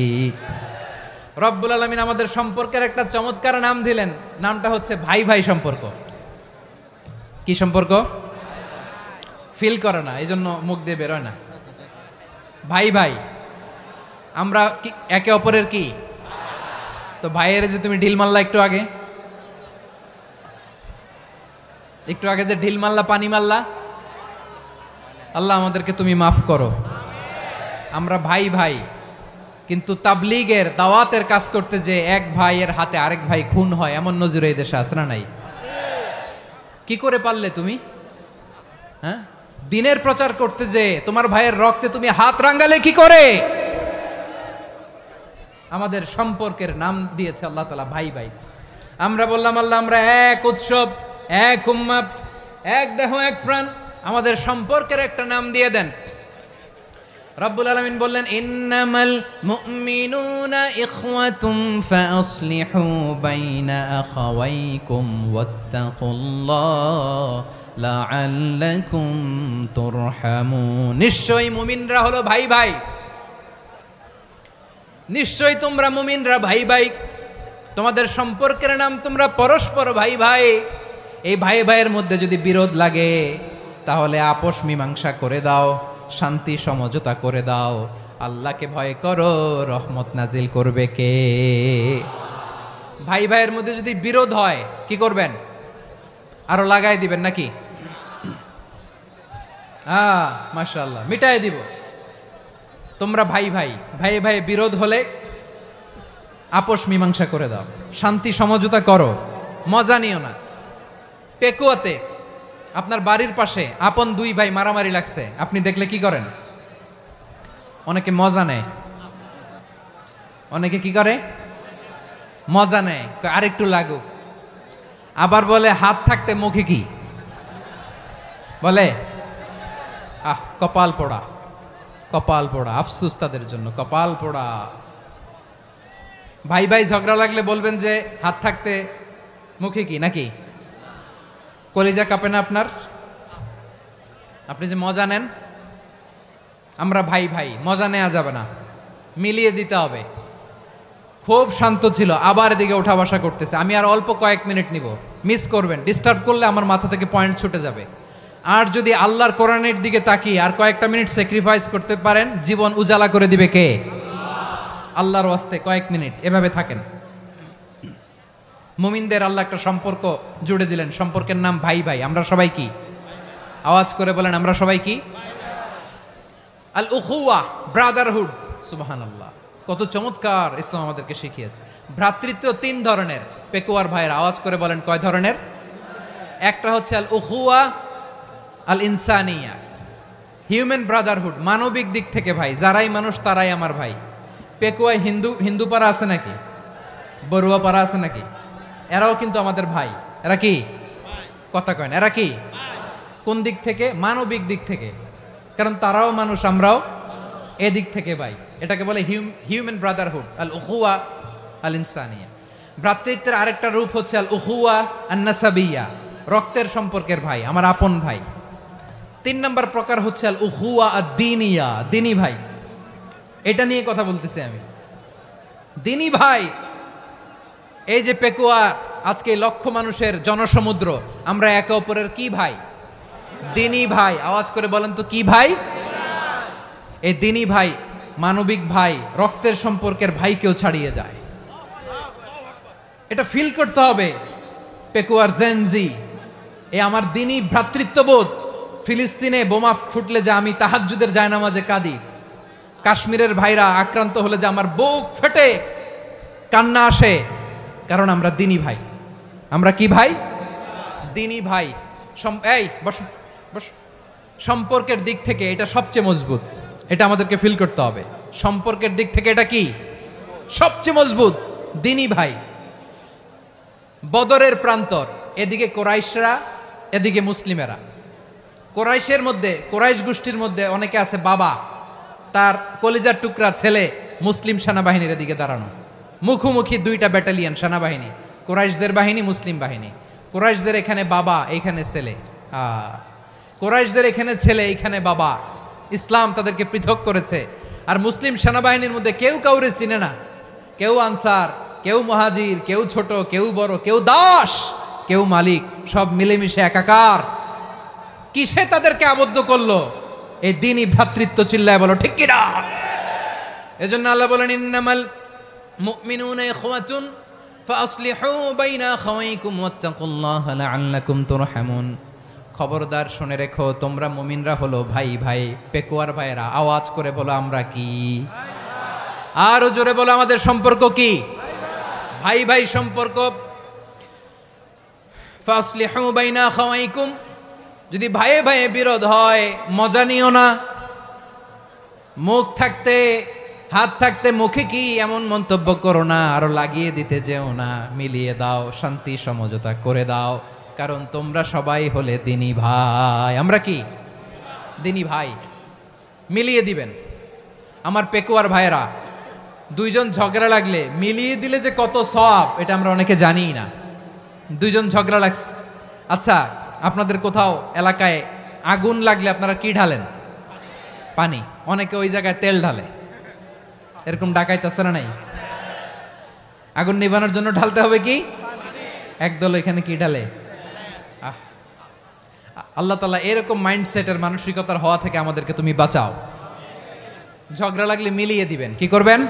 রব্বুল আলামিন আমাদের সম্পর্কের একটা চমৎকার নাম দিলেন, নামটা হচ্ছে ভাই ভাই সম্পর্ক। কি সম্পর্ক? ফিল করে না, এই জন্য মুখ দিয়ে বেরোয় না। ভাই ভাই, আমরা একে অপরের কি? তো ভাইয়ের যে তুমি ঢিল মারলা একটু আগে, একটু আগে যে ঢিল মারলা, পানি মারলা, আল্লাহ আমাদেরকে তুমি মাফ করো। আমরা ভাই ভাই, কিন্তু তাবলীগের দাওয়াতের কাজ করতে যে এক ভাইয়ের হাতে আরেক ভাই খুন হয়, এমন নজির এই দেশে আছে না নাই? কি করে পারলে তুমি? হ্যাঁ, দিনের প্রচার করতে যে তোমার ভাইয়ের রক্তে তুমি হাত রাঙ্গালে কি করে? আমাদের সম্পর্কের নাম দিয়েছে আল্লাহ তাআলা ভাই ভাই। আমরা বললাম আল্লাহ আমরা এক উৎসব, এক উম্মাহ, এক দেহ এক প্রাণ, আমাদের সম্পর্কের একটা নাম দিয়ে দেন। রব্বুল আলামিন বললেন ইন্নামাল মুমিনুনা ইখওয়াতুম ফাসলিহু বাইনা আখাওয়াইকুম ওয়াত্তাকুল্লাহ লাআল্লাকুম তুরহামুন। নিশ্চয়ই মুমিনরা হলো ভাই ভাই, নিশ্চয়ই তোমরা মুমিনরা ভাই ভাই, তোমাদের সম্পর্কের নাম তোমরা পরস্পর ভাই ভাই। এই ভাই ভাইয়ের মধ্যে যদি বিরোধ লাগে তাহলে আপোষ মীমাংসা করে দাও, শান্তি সমঝোতা করে দাও। আল্লাহকে ভয় করো, রহমত নাজিল করবে কে? ভাই ভাইয়ের মধ্যে যদি বিরোধ হয় কি করবেন? আরো লাগাই দিবেন নাকি? মাশাআল্লাহ, মিটাই দিব। তোমরা ভাই ভাই, ভাই ভাই বিরোধ হলে আপোষ মীমাংসা করে দাও, শান্তি সমঝোতা করো, মজা নিও না। পেকুয়াতে আপনার বাড়ির পাশে আপন 2 ভাই মারামারি লাগছে, আপনি দেখলে কি করেন? অনেকে মজা নেয়। অনেকে কি করে? মজা নেয়, আরেকটু লাগুক। আবার বলে হাত থাকতে মুখে কি বলে? কপাল পোড়া, কপাল পোড়া। আফসোস তাদের জন্য, কপাল পোড়া। ভাই ভাই ঝগড়া লাগলে বলবেন যে হাত থাকতে মুখে কি, নাকি? কলিজা কাঁপে না আপনার? আপনি যে মজা নেন। আমরা ভাই ভাই, মজা নেওয়া যাবে না, মিলিয়ে দিতে হবে। খুব শান্ত ছিল, আবার এদিকে ওঠা বসা করতেছে। আমি আর অল্প কয়েক মিনিট নিব, মিস করবেন, ডিস্টার্ব করলে আমার মাথা থেকে পয়েন্ট ছুটে যাবে। আর যদি আল্লাহর কোরআনের দিকে তাকিয়ে আর কয়েকটা মিনিট স্যাক্রিফাইস করতে পারেন, জীবন উজালা করে দিবে কে? আল্লাহর ওয়াস্তে কয়েক মিনিট এভাবে থাকেন। মুমিনদের আল্লাহ একটা সম্পর্ক জুড়ে দিলেন, সম্পর্কের নাম ভাই ভাই। আমরা সবাই কি? আওয়াজ করে বলেন, আমরা সবাই কি? আল উখুয়া, ব্রাদারহুড। সুবহানাল্লাহ, কত চমৎকার ইসলাম আমাদেরকে শিখিয়েছে। ভ্রাতৃত্ব তিন ধরনের। পেকুয়ার ভাইয়ের আওয়াজ করে বলেন, কয় ধরনের? একটা হচ্ছে আল উখুয়া আল ইনসানিয়া, হিউম্যান ব্রাদারহুড, মানবিক দিক থেকে ভাই, যারাই মানুষ তারাই আমার ভাই। পেকুয়ায় হিন্দু পাড়া আছে নাকি? বড়ুয়া পাড়া আছে নাকি? এরাও কিন্তু আমাদের ভাই। এরা কি? কথা কয় না, এরা কি? কোন দিক থেকে? মানবিক দিক থেকে, কারণ তারাও মানুষ, আমরাও এদিক থেকে ভাই। এটাকে বলে হিউম্যান ব্রাদারহুড, আল উখুয়া আল ইনসানিয়া। ভ্রাতৃত্বের আরেকটা রূপ হচ্ছে আল উখুয়া আন নাসাবিয়া, রক্তের সম্পর্কের ভাই, আমার আপন ভাই। তিন নম্বর প্রকার হচ্ছে আল উখুয়া আদ দ্বীনিয়া, দ্বীনি ভাই। এটা নিয়ে কথা বলতেছি আমি, দ্বীনি ভাই। এই যে পেকুয়া, আজকে লক্ষ মানুষের জনসমুদ্র, আমরা একে অপরের কি ভাই? দ্বীনি ভাই। আওয়াজ করে বলেন তো, কি ভাই? এই দ্বীনি ভাই, মানবিক ভাই, রক্তের সম্পর্কের ভাইকেও ছাড়িয়ে যায়। এটা ফিল করতে হবে। পেকুয়ার জেনজি, এ আমার দ্বীনি ভ্রাতৃত্ববোধ। ফিলিস্তিনে বোমা ফুটলে যে আমি তাহাজ্জুদের জায়নামাজে কাঁদি, কাশ্মীরের ভাইরা আক্রান্ত হলে যে আমার বুক ফেটে কান্না আসে, কারণ আমরা দ্বীনি ভাই। আমরা কি ভাই? দ্বীনি ভাই। এই বস বস। সম্পর্কের দিক থেকে এটা সবচেয়ে মজবুত, এটা আমাদেরকে ফিল করতে হবে। সম্পর্কের দিক থেকে এটা কি? সবচেয়ে মজবুত, দ্বীনি ভাই। বদরের প্রান্তর, এদিকে কোরাইশরা, এদিকে মুসলিমেরা। কোরাইশের মধ্যে, কোরাইশ গোষ্ঠীর মধ্যে অনেকে আছে বাবা, তার কলিজার টুকরা ছেলে মুসলিম সেনাবাহিনীর এদিকে দাঁড়ানো, মুখোমুখি দুইটা ব্যাটালিয়ন সেনাবাহিনী, কোরাইশদের বাহিনী, মুসলিম বাহিনী। কোরাইশদের এখানে বাবা, এইখানে ছেলে। কোরাইশদের এখানে ছেলে, এইখানে বাবা। ইসলাম তাদেরকে পৃথক করেছে। আর মুসলিম সেনাবাহিনীর মধ্যে কেউ কাউরে চিনে না, কেউ আনসার, কেউ মুহাজির, কেউ ছোট, কেউ বড়, কেউ দাস, কেউ মালিক, সব মিলেমিশে একাকার। কিসে তাদেরকে আবদ্ধ করলো? এই দ্বীনি ভ্রাতৃত্ব। চিল্লায় বলো ঠিক কিনা? এজন্য আল্লাহ বলেন, ইন্নামাল মুমিনুনা ইখওয়াতুন ফাসলিহু বাইনা আখাওয়াইকুম ওয়াত্তাকুল্লাহা লাআল্লাকুম তুরহামুন। খবরদার শুনে রেখো, তোমরা মুমিনরা হলো ভাই ভাই। পেকুয়ার ভাইরা আওয়াজ করে বলো, আমরা কি? আরো জোরে বলো, আমাদের সম্পর্ক কি? ভাই ভাই সম্পর্ক। ফাসলিহু বাইনা আখাওয়াইকুম, যদি ভাইয়ে ভাইয়ে বিরোধ হয় মজা নিও না। মুখ থাকতে, হাত থাকতে মুখে কি এমন মন্তব্য করো না, আরো লাগিয়ে দিতে যেও না। মিলিয়ে দাও, শান্তি সমঝোতা করে দাও, কারণ তোমরা সবাই হলে দ্বীনি ভাই। আমরা কি? দ্বীনি ভাই। মিলিয়ে দিবেন। আমার পেকুয়ার ভাইয়েরা, দুইজন ঝগড়া লাগলে মিলিয়ে দিলে যে কত সওয়াব, এটা আমরা অনেকে জানিই না। দুইজন ঝগড়া লাগছে, আচ্ছা আপনাদের কোথাও এলাকায় আগুন লাগলে আপনারা কি ঢালেন? পানি। অনেকে ওই জায়গায় তেল ঢালে, এরকম ডাকাইতেছে না নাই? আগুন নিভানোর জন্য ঢালতে হবে কি? একদল এখানে কি ঢালে? আল্লাহ তাআলা এরকম মাইন্ডসেটের, মানসিকতার হওয়া থেকে আমাদেরকে তুমি বাঁচাও। ঝগড়া লাগলে মিলিয়ে দিবেন। কি করবেন?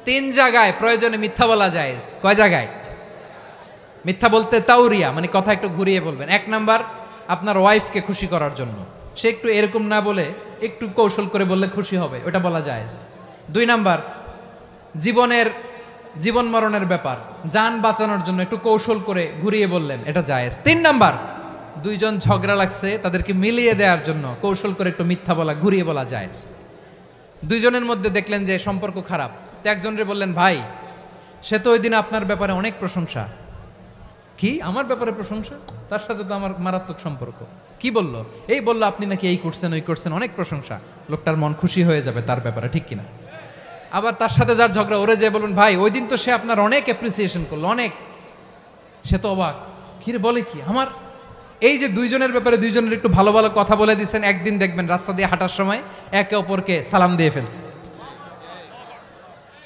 তিন জায়গায় প্রয়োজনে মিথ্যা বলা যায়। কয় জায়গায় মিথ্যা বলতে? তাউরিয়া, মানে কথা একটু ঘুরিয়ে বলবেন। এক নাম্বার, আপনার ওয়াইফকে খুশি করার জন্য, সে একটু এরকম না বলে একটু কৌশল করে বললে খুশি হবে, ওটা বলা যায়। দুই নাম্বার, জীবন মরণের ব্যাপার, জান বাঁচানোর জন্য একটু কৌশল করে ঘুরিয়ে বললেন, এটা জায়েজ। তিন নাম্বার, দুইজন ঝগড়া লাগছে, তাদেরকে মিলিয়ে দেওয়ার জন্য কৌশল করে একটু মিথ্যা বলা, ঘুরিয়ে বলা জায়েজ। দুইজনের মধ্যে দেখলেন যে সম্পর্ক খারাপ, তো একজনরে বললেন, ভাই সে তো ওই দিন আপনার ব্যাপারে অনেক প্রশংসা। কি? আমার ব্যাপারে প্রশংসা? তার সাথে তো আমার মারাত্মক সম্পর্ক। কি বলল? এই বলল আপনি নাকি এই করছেন, ওই করছেন, অনেক প্রশংসা। লোকটার মন খুশি হয়ে যাবে তার ব্যাপারে, ঠিক কিনা? আবার তার সাথে যার ঝগড়া, ওরে যে বলুন, ভাই ওই দিন তো সে আপনার অনেক অ্যাপ্রিসিয়েশন করলো, অনেক। সে তো অবাক, কি রে বলে কি? আমার এই যে দুইজনের ব্যাপারে দুইজনের একটু ভালো ভালো কথা বলে দিচ্ছেন, একদিন দেখবেন রাস্তা দিয়ে হাঁটার সময় একে অপরকে সালাম দিয়ে ফেলছে।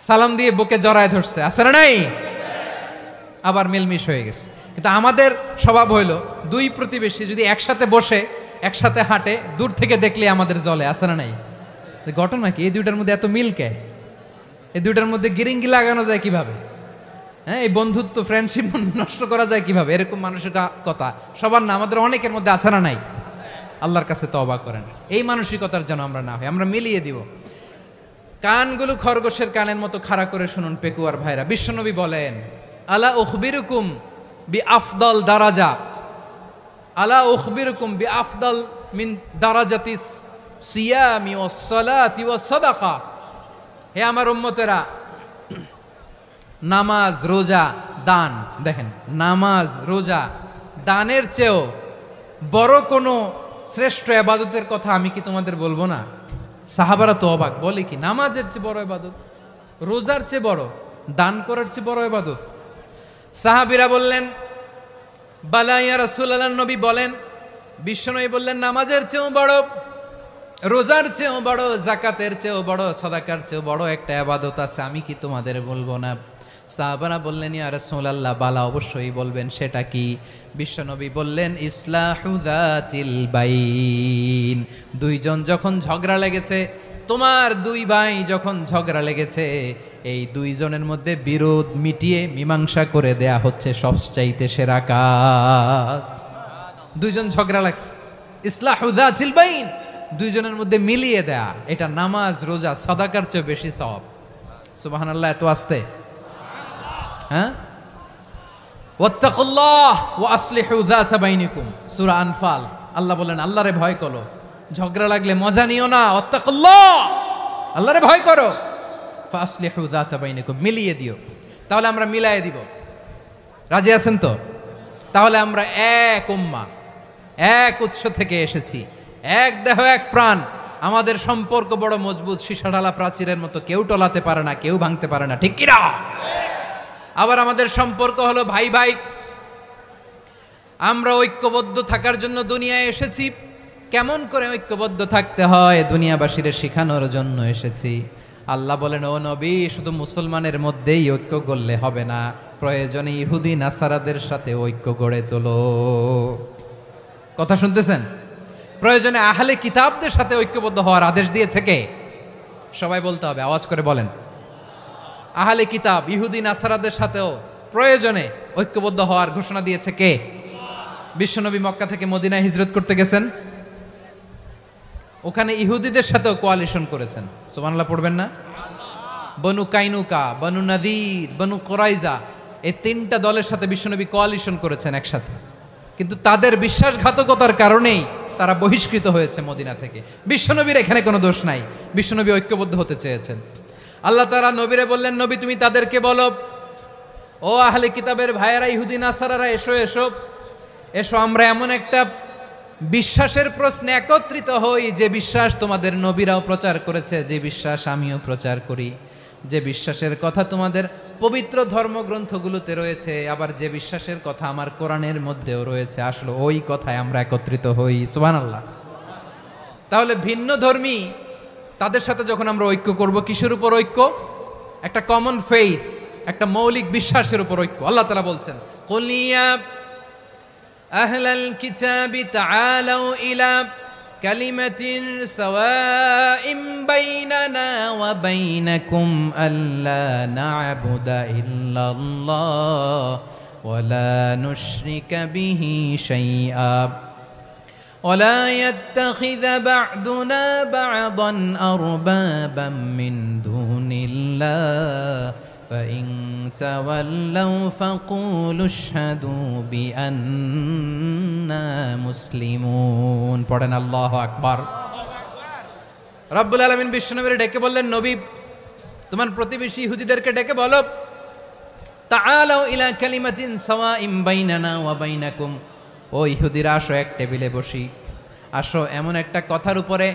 সালাম দিয়ে বুকে জড়ায় ধরছে, আছে না নাই? আবার মিলমিশ হয়ে গেছে। কিন্তু আমাদের স্বভাব হইল দুই প্রতিবেশী যদি একসাথে বসে একসাথে হাঁটে, দূর থেকে দেখলে আমাদের জ্বলে, আছে না নাই? ঘটনা কি? এই দুইটার মধ্যে এত মিল কে? এই দুইটার মধ্যে গিরিঙ্গি লাগানো যায় কিভাবে? হ্যাঁ, এই বন্ধুত্ব ফ্রেন্ডশিপ নষ্ট করা যায় কিভাবে? এরকম মানুষের কথা সবার না, আমাদের অনেকের মধ্যে আছে না নাই? আল্লাহর কাছে তওবা করেন এই মানসিকতার যেন আমরা না হই, আমরা মিলিয়ে দিব। কানগুলো খরগোশের কানের মতো খাড়া করে শুনুন পেকুয়ার ভাইরা। বিশ্বনবী বলেন, আলা উখবিরুকুম বি আফদল দারাজা, আলা উখবিরুকুম বি আফদল মিন দারাজাতিস সিয়ামি ওয়াস সালাতি ওয়াস সাদাকা। হে আমার উম্মতেরা, নামাজ, রোজা, দান, দেখেন নামাজ, রোজা, দানের চেয়েও বড় কোনো শ্রেষ্ঠ ইবাদতের কথা আমি কি তোমাদের বলবো না? সাহাবারা তো অবাক, বলে কি নামাজের চেয়ে বড় ইবাদত, রোজার চেয়ে বড়, দান করার চেয়ে বড় ইবাদত? সাহাবীরা বললেন, বালা ইয়া রাসূলুল্লাহ। নবী বলেন, বিশ্বনবী বললেন, নামাজের চেয়েও বড়, রোজার চেয়েও বড়, যাকাতের চেয়েও বড়, সাদাকার চেয়েও বড় একটা ইবাদত আছে, আমি কি তোমাদের বলবো না? সাহাবারা বললেন, ইয়া রাসূলুল্লাহ, বালা অবশ্যই বলবেন, সেটা কি? বিশ্বনবী বললেন, ইসলাহু যাতিল বাইন। দুইজন যখন ঝগড়া লেগেছে, তোমার দুই ভাই যখন ঝগড়া লেগেছে, এই দুইজনের মধ্যে বিরোধ মিটিয়ে মীমাংসা করে দেয়া হচ্ছে সবচাইতে সেরা কাজ। দুইজন ঝগড়া লাগছে, ইসলাহু যাতিল বাইন, দুইজনের মধ্যে মিলিয়ে দেয়া, এটা নামাজ, রোজা, সাদাকার চেয়ে বেশি সওয়াব। সুবহানাল্লাহ, এত আস্তে? হ্যাঁ, ওয়াত্তাকুল্লাহ ওয়া আসলিহু যাতা বাইনিকুম, সূরা আনফাল। আল্লাহ বলেন, আল্লাহরে ভয় করো, ঝগড়া লাগলে মজা নিও না, ওয়াত্তাকুল্লাহ, আল্লাহরে ভয় করো, ফাসলিহু যাতা বাইনিকুম, মিলিয়ে দিও। তাহলে আমরা মিলায়ে দিব, রাজি আছেন তো? তাহলে আমরা এক উম্মাহ, এক উৎস থেকে এসেছি, এক দেহ এক প্রাণ, আমাদের সম্পর্ক বড় মজবুত, সীসাঢালা প্রাচীরের মতো, কেউ টলাতে পারে না, কেউ ভাঙতে পারে না, ঠিক কিনা? আবার আমাদের সম্পর্ক হলো ভাই ভাই, আমরা ঐক্যবদ্ধ থাকার জন্য দুনিয়ায় এসেছি। কেমন করে ঐক্যবদ্ধ থাকতে হয় দুনিয়াবাসীর শেখানোর জন্য এসেছি। আল্লাহ বলেন, ও নবী, শুধু মুসলমানের মধ্যেই ঐক্য গড়লে হবে না, প্রয়োজনে ইহুদি নাসারাদের সাথে ঐক্য গড়ে তোলো। কথা শুনতেছেন? প্রয়োজনে আহলে কিতাবদের সাথে ঐক্যবদ্ধ হওয়ার আদেশ দিয়েছে কে? সবাই বলতে হবে, আওয়াজ করে বলেন। আহলে কিতাব ইহুদি নাসারাদের সাথেও প্রয়োজনে ঐক্যবদ্ধ হওয়ার ঘোষণা দিয়েছে কে? বিশ্বনবী মক্কা থেকে মদিনায় হিজরত করতে গেছেন, ওখানে ইহুদিদের সাথেও কোয়ালিশন করেছেন। সুবহানাল্লাহ পড়বেন না? বনু কাইনুকা, বনু নাদির, বনু কুরাইজা, এই তিনটা দলের সাথে বিশ্বনবী কোয়ালিশন করেছেন একসাথে, কিন্তু তাদের বিশ্বাসঘাতকতার কারণেই তারা বহিষ্কৃত হয়েছে মদিনা থেকে। বিশ্বনবীর এখানে কোনো দোষ নাই, বিশ্বনবী ঐক্যবদ্ধ হতে চেয়েছেন। আল্লাহ তাআলা নবীরে বললেন, নবী তুমি তাদেরকে বলো, ও আহলে কিতাবের ভাইয়েরা, ইহুদি নাসারারা, এসো এসো এসো, আমরা এমন একটা বিশ্বাসের প্রশ্নে একত্রিত হই, যে বিশ্বাস তোমাদের নবীরাও প্রচার করেছে, যে বিশ্বাস আমিও প্রচার করি, যে বিশ্বাসের কথা তোমাদের পবিত্র ধর্মগ্রন্থগুলোতে রয়েছে, আবার যে বিশ্বাসের কথা আমার কোরআনের মধ্যেও রয়েছে, আসলে ওই কথায় আমরা একত্রিত হই। সুবহানাল্লাহ। তাহলে ভিন্ন ধর্মী তাদের সাথে যখন আমরা ঐক্য করব, কিসের উপর ঐক্য? একটা কমন ফেইথ, একটা মৌলিক বিশ্বাসের উপর ঐক্য। আল্লাহ তাআলা বলছেন, কুল ইয়া আহলাল কিতাবি তাআলাউ ইলা কালিমাতিন সাওয়াইম বাইনানা ওয়া বাইনাকুম আল্লা না'বুদা ইল্লাল্লাহ ওয়া লা নুশরিকা বিহি শাইআ ولا يتخذ بعضنا بعضا أربابا من دون الله فإن تولوا فقولوا اشهدوا بأننا مسلمون। পড়েন আল্লাহু আকবার। রব্বুল আলামিন বিশ্বনবীর ডেকে বললেন, নবী তোমার প্রতিবেশী ইহুদিদেরকে ডেকে বলো, তাআলাউ ইলা কালিমাতিন সাওয়াইম বাইনানা ওয়া বাইনাকুম, ও ইহুদিরা আসো, এক টেবিলে বসি, আসো এমন একটা কথার উপরে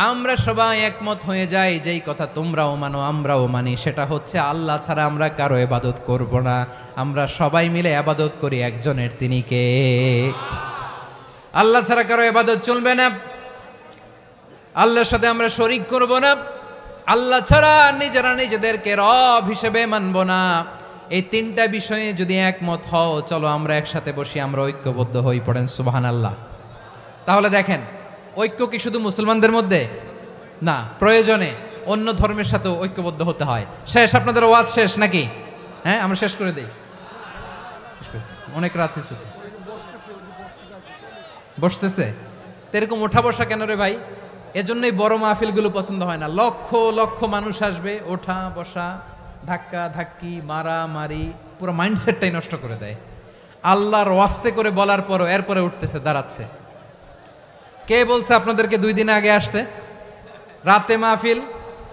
আমরা সবাই একমত হয়ে যাই, যেই কথা তোমরাও মানো আমরাও মানি, সেটা হচ্ছে আল্লাহ ছাড়া আমরা কারো ইবাদত করব না, আমরা সবাই মিলে ইবাদত করি একজনের, তিনি কে? আল্লাহ ছাড়া কারো ইবাদত চলবে না, আল্লাহর সাথে আমরা শরীক করব না, আল্লাহ ছাড়া নিজেরা নিজেদেরকে রব হিসেবে মানব না। এই তিনটা বিষয়ে যদি একমত হও, চলো আমরা একসাথে বসি, আমরা ঐক্যবদ্ধ হই। পড়েন সুবহানাল্লাহ। তাহলে দেখেন, ঐক্য কি শুধু মুসলমানদের মধ্যে না, প্রয়োজনে অন্য ধর্মের সাথে ঐক্যবদ্ধ হতে হয়। শেষ, আপনাদের ওয়াজ শেষ নাকি? হ্যাঁ, আমরা শেষ করে দিই, অনেক রাত হয়েছে। বসতেছে তো এরকম ওঠা বসা কেন রে ভাই? এজন্যই বড় মাহফিলগুলো পছন্দ হয় না। লক্ষ লক্ষ মানুষ আসবে, ওঠা বসা, ধাক্কা ধাক্কি, মারামারি, পুরো মাইন্ডসেটটাই নষ্ট করে দেয়। আল্লাহর ওয়াস্তে করে বলার পরও এরপরে উঠতেছে, দাঁড়াচ্ছে। কে বলছে আপনাদেরকে 2 দিন আগে আসতে? রাতে মাহফিল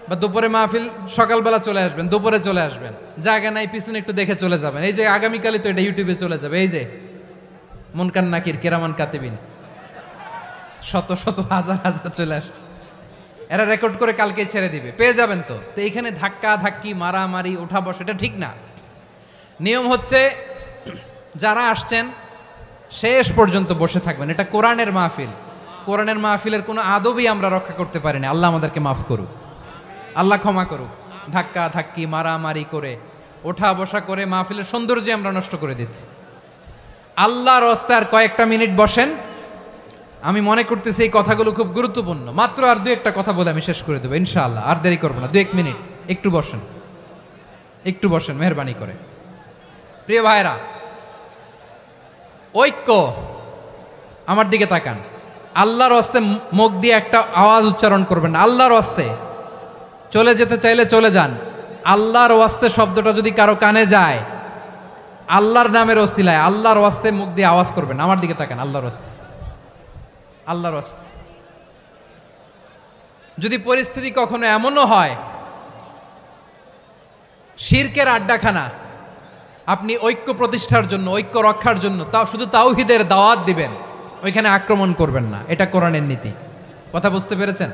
বা দুপুরে মাহফিল, সকালবেলা চলে আসবেন, দুপুরে চলে আসবেন, জায়গা নাই পিছনে একটু দেখে চলে যাবেন। এই যে আগামীকালই তো এটা ইউটিউবে চলে যাবে। এই যে মুনকার নাকির, কেরামান কাতিবিন, শত শত হাজার হাজার চলে আসছে, এরা রেকর্ড করে কালকে ছেড়ে দিবে, পেয়ে যাবেন। তো এইখানে ধাক্কা ধাক্কি, মারামারি, ওঠা বসা, এটা ঠিক না। নিয়ম হচ্ছে যারা আসছেন শেষ পর্যন্ত বসে থাকবেন। এটা কোরআনের মাহফিল। কোরআনের মাহফিলের কোনো আদবই আমরা রক্ষা করতে পারি না। আল্লাহ আমাদেরকে মাফ করুক, আল্লাহ ক্ষমা করুক। ধাক্কা ধাক্কি, মারামারি করে, ওঠা বসা করে মাহফিলের সৌন্দর্য আমরা নষ্ট করে দিচ্ছি। আল্লাহর রাস্তায় আর কয়েকটা মিনিট বসেন। আমি মনে করতেছি এই কথাগুলো খুব গুরুত্বপূর্ণ। মাত্র আর 2-1টা কথা বলে আমি শেষ করে দেবো ইনশাআল্লাহ, আর দেরি করবো না। 2-1 মিনিট একটু বসেন, একটু বসেন মেহরবানি করে। প্রিয় ভাইরা, ঐক্য, আমার দিকে তাকান। আল্লাহর হস্তে মুখ দিয়ে একটা আওয়াজ উচ্চারণ করবেন, আল্লাহর হস্তে। চলে যেতে চাইলে চলে যান। আল্লাহর ওয়াস্তে শব্দটা যদি কারো কানে যায়, আল্লাহর নামের ওসিলায় আল্লাহর ওয়াস্তে মুখ দিয়ে আওয়াজ করবেন। আমার দিকে তাকান, আল্লাহর ওয়াস্তে, আল্লাহর ওয়াস্তে। যদি পরিস্থিতি কখনো এমনও হয় শিরকের আড্ডাখানা, আপনি ঐক্য প্রতিষ্ঠার জন্য, ঐক্য রক্ষার জন্য তাও শুধু তাওহীদের দাওয়াত দিবেন, ওইখানে আক্রমণ করবেন না। এটা কোরআনের নীতি। কথা বুঝতে পেরেছেন?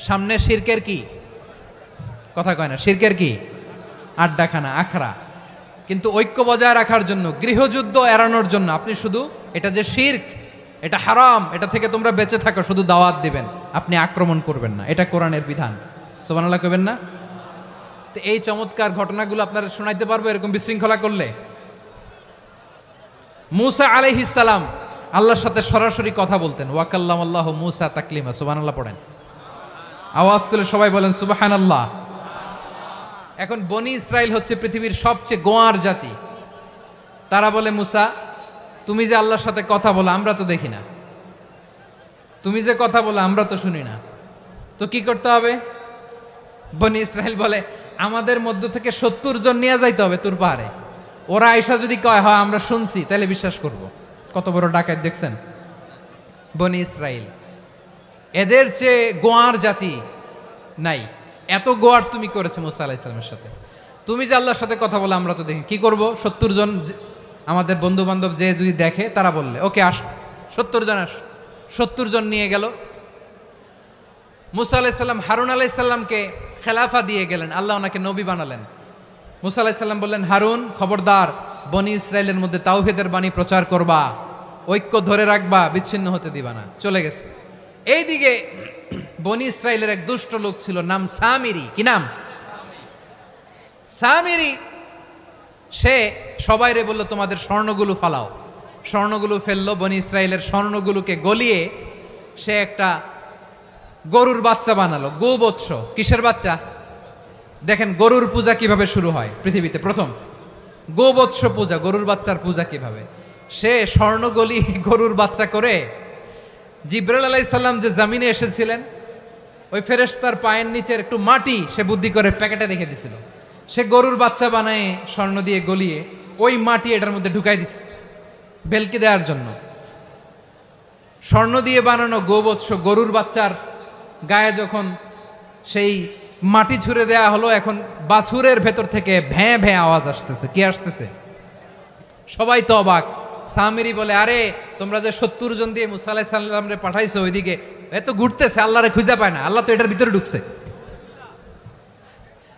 সামনে শিরকের কি কথা কয় না, শিরকের কি আড্ডাখানা, আখড়া। কিন্তু ঐক্য বজায় রাখার জন্য, গৃহযুদ্ধ এড়ানোর জন্য আপনি শুধু এটা যে শিরক, এটা হারাম, এটা থেকে তোমরা বেঁচে থাকো, শুধু দাওয়াত দিবেন, আপনি আক্রমণ করবেন না। এটা কোরআনের বিধান। সুবহানাল্লাহ কইবেন না? তো এই চমৎকার ঘটনাগুলো আপনারা শোনাইতে পারবো এরকম বিশৃঙ্খলা করলে। মূসা আলাইহিস সালাম আল্লাহর সাথে সরাসরি কথা বলতেন। ওয়াকাল্লামাল্লাহু মূসা তাকলিমা। সুবহানাল্লাহ পড়েন, আওয়াজ তুলে সবাই বলেন সুবহানাল্লাহ। এখন বনি ইসরাইল হচ্ছে পৃথিবীর সবচেয়ে গোয়ার জাতি। তারা বলে, মূসা তুমি যে আল্লাহর সাথে কথা বলো আমরা তো দেখি না, তুমি যে কথা বলো আমরা তো শুনি না, তো কি করতে হবে? বনি ইসরাইল বলে, আমাদের মধ্য থেকে 70 জন নিয়ে যাইতে হবে তুর পাহাড়ে। ওরা আয়সা যদি কয় হয় আমরা শুনছি, তাহলে বিশ্বাস করব। কত বড় ডাকাত দেখছেন বনি ইসরাইল। এদের চেয়ে গোয়ার জাতি নাই। এত গোয়ার তুমি করেছে মুসা আলাইহিস সালামের সাথে। তুমি যে আল্লাহর সাথে কথা বলে আমরা তো দেখি, কি করব? 70 জন আমাদের বন্ধু বান্ধব যে যদি দেখে, তারা বললে ওকে আস, 70 জন আস। 70 জন নিয়ে গেল। মুসা আলাইহিস সালাম হারুন আলাইহিস সালামকে খেলাফা দিয়ে গেলেন, আল্লাহ ওনাকে নবী বানালেন। মুসা আলাইহিস সালাম বললেন, হারুন খবরদার, বনি ইসরাইলের মধ্যে তাওহীদের বাণী প্রচার করবা, ঐক্য ধরে রাখবা, বিচ্ছিন্ন হতে দিবা না। চলে গেছে। এইদিকে বনি ইসরাইলের এক দুষ্ট লোক ছিল, নাম সামিরি। কি নাম? সামিরি। সে সবাইরে বলল, তোমাদের স্বর্ণগুলো ফালাও। স্বর্ণগুলো ফেললো। বনি ইসরাইলের স্বর্ণগুলোকে গলিয়ে সে একটা গরুর বাচ্চা বানালো। গোবৎস। কিসের বাচ্চা? দেখেন গরুর পূজা কিভাবে শুরু হয় পৃথিবীতে প্রথম। গোবৎস পূজা, গরুর বাচ্চার পূজা কিভাবে। সে স্বর্ণ গলিয়ে গরুর বাচ্চা করে, জিবরাইল আলাইহিস সালাম যে জমিনে এসেছিলেন, ওই ফেরেশতার পায়ের নিচের একটু মাটি সে বুদ্ধি করে প্যাকেটে রেখে দিছিল। সে গরুর বাচ্চা বানায় স্বর্ণ দিয়ে গলিয়ে ওই মাটি এটার মধ্যে ঢুকাই দিছে বেলকি দেওয়ার জন্য। স্বর্ণ দিয়ে বানানো গোবৎস গরুর বাচ্চার গায়ে যখন সেই মাটি ছুঁড়ে দেয়া হলো, এখন বাছুরের ভেতর থেকে ভ্যাঁ ভ্যাঁ আওয়াজ আসতেছে। কি আসতেছে? সবাই তো অবাক। সামিরি বলে, আরে তোমরা যে 70 জন দিয়ে মুসা আলাইহিস সালামরে পাঠাইছো, ওইদিকে এত ঘুরতেছে, আল্লাহরে খুঁজে পায় না, আল্লাহ তো এটার ভিতরে ঢুকছে।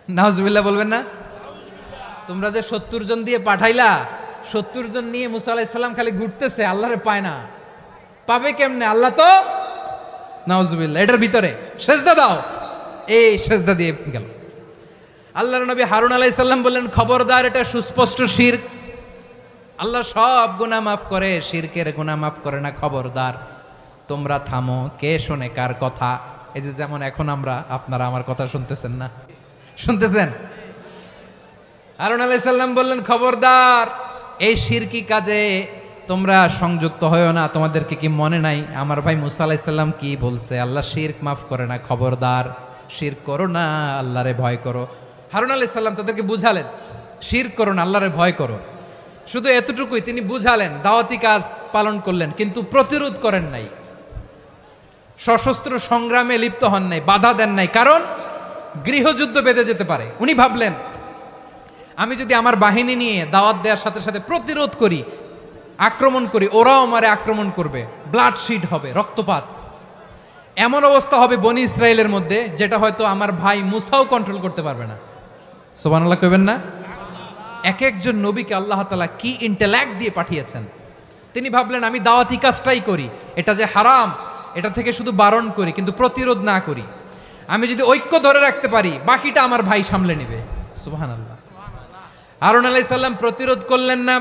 নাউজুবিল্লাহ বলবেন না? তোমরা যে 70 জন দিয়ে পাঠাইলা, 70 জন নিয়ে মুসা আলাইহিস সালাম খালি ঘুরতেছে, আল্লাহরে পায় না। পাবে কেমনে? আল্লাহ তো, নাউজুবিল্লাহ, এটার ভিতরে সেজদা দাও। এই সেজদা দিয়ে গেল। আল্লাহর নবী হারুন আলাইহিস সালাম বললেন, খবরদার, এটা সুস্পষ্ট শিরক। আল্লাহ সব গুনাহ মাফ করে, শিরকের গুনাহ মাফ করে না, খবরদার তোমরা থামো। কে শোনে কার কথা? এই যে যেমন এখন আপনারা আমার কথা শুনতেছেন না? শুনতেছেন? হারুন আলাইহিস সালাম বললেন, খবরদার, এই শিরকি কাজে তোমরা সংযুক্ত হয়েও না। তোমাদেরকে কি মনে নাই আমার ভাই মুসা আলাইহিস সালাম কি বলছে? আল্লাহ শিরক মাফ করে না, খবরদার শিরক করো না, আল্লাহরে ভয় করো। হারুন আলাইহিস সালাম তাদেরকে বুঝালেন, শিরক করো না, আল্লাহরে ভয় করো। শুধু এতটুকুই তিনি বুঝালেন, দাওয়াতি কাজ পালন করলেন, কিন্তু প্রতিরোধ করেন নাই, সশস্ত্র সংগ্রামে লিপ্ত হন নাই, বাধা দেন নাই, কারণ গৃহযুদ্ধ বেঁধে যেতে পারে। উনি ভাবলেন, আমি যদি আমার বাহিনী নিয়ে দাওয়াত দেওয়ার সাথে সাথে প্রতিরোধ করি, আক্রমণ করি, ওরাও আমারে আক্রমণ করবে, ব্লাডশিড হবে, রক্তপাত, এমন অবস্থা হবে বনি ইসরায়েলের মধ্যে যেটা হয়তো আমার ভাই মুসাও কন্ট্রোল করতে পারবে না। সুবহানাল্লাহ কইবেন না? এক একজন নবীকে আল্লাহ তাআলা কি ইন্টেলেক্ট দিয়ে পাঠিয়েছেন। তিনি ভাবলেন, আমি দাওয়াতি কাজটাই করি, এটা যে হারাম এটা থেকে শুধু বারণ করি, কিন্তু প্রতিরোধ না করি। আমি যদি ঐক্য ধরে রাখতে পারি, বাকিটা আমার ভাই সামলে নেবে। সুবহানাল্লাহ। হারুন আলাইহিস সালাম প্রতিরোধ করলেন না,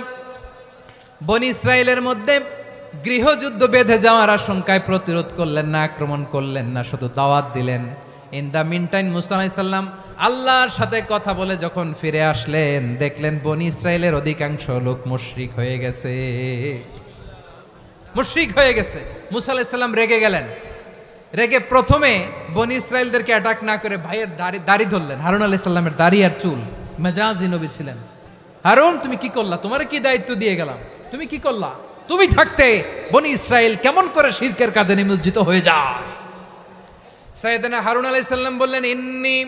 বনি ইসরায়েলের মধ্যে গৃহযুদ্ধ বেঁধে যাওয়ার আশঙ্কায় প্রতিরোধ করলেন না, আক্রমণ করলেন না, শুধু দাওয়াত দিলেন। ইন দ্য মিন টাইম মুসা আলাইহিস সালাম আল্লাহর সাথে কথা বলে যখন ফিরে আসলেন, দেখলেন বনি ইসরায়েলের অধিকাংশ লোক মুশরিক হয়ে গেছে, মুশরিক হয়ে গেছে। মুসা আলাইহিস সালাম রেগে গেলেন। রেগে প্রথমে বনি ইসরায়েলদেরকে অ্যাটাক না করে ভাইয়ের দাড়ি ধরলেন। হারুন আলাইহিস সালামের দাড়ি আর চুল, মেজাজি নবী ছিলেন। হারুন, তুমি কি করলা? তোমার কি দায়িত্ব দিয়ে গেলাম, তুমি কি করলা? তুমি থাকতে বনি ইসরায়েল কেমন করে শিরকের কাজে নিমজ্জিত হয়ে যায়? সাইয়েদনা হারুন আলাইহিস সালাম বললেন, ইন্নী,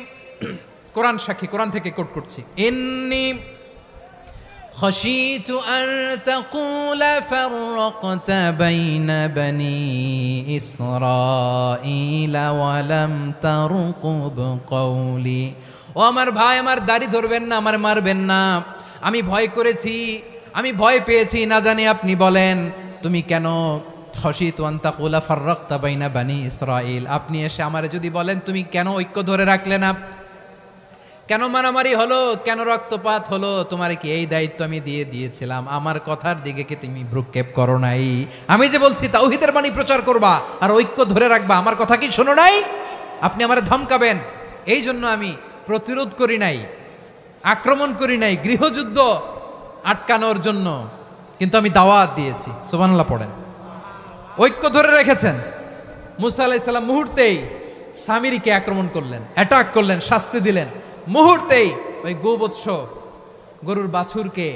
কোরআন সাক্ষী, কোরআন থেকে কোট করছি, ইন্নী খাশিতু আন তাকুলা ফাররাকতা বাইনা বনি ইসরাঈলা ওয়া লাম তারকুব কওলি। ও আমার ভাই, আমার দাড়ি ধরবেন না, আমার মারবেন না। আমি ভয় করেছি, আমি ভয় পেয়েছি, না জানি আপনি বলেন তুমি কেন খাশিতু আন তাকুলা ফাররাকতা বাইনা বনি ইসরাঈল, আপনি এসে আমারে যদি বলেন তুমি কেন ঐক্য ধরে রাখলে না, কেন মারামারি হলো, কেন রক্তপাত হলো, তোমারে কি এই দায়িত্ব আমি দিয়েছিলাম? আমার কথার দিকে কি তুমি ভ্রুক্ষেপ করো নাই? আমি যে বলছি তাওহীদের বাণী প্রচার করবা আর ঐক্য ধরে রাখবা, আমার কথা কি শোনো নাই? আপনি আমারে ধমকাবেন, এই জন্য আমি প্রতিরোধ করি নাই, আক্রমণ করি নাই, গৃহযুদ্ধ আটকানোর জন্য, কিন্তু আমি দাওয়াত দিয়েছি। সুবহানাল্লাহ পড়েন। ঐক্য ধরে রেখেছেন। মুসা আলাইহিস সালাম মুহূর্তেই সামিরীকে আক্রমণ করলেন, অ্যাটাক করলেন, শাস্তি দিলেন। মুহূর্তেই ওই গোবৎস গরুর বাছুরকে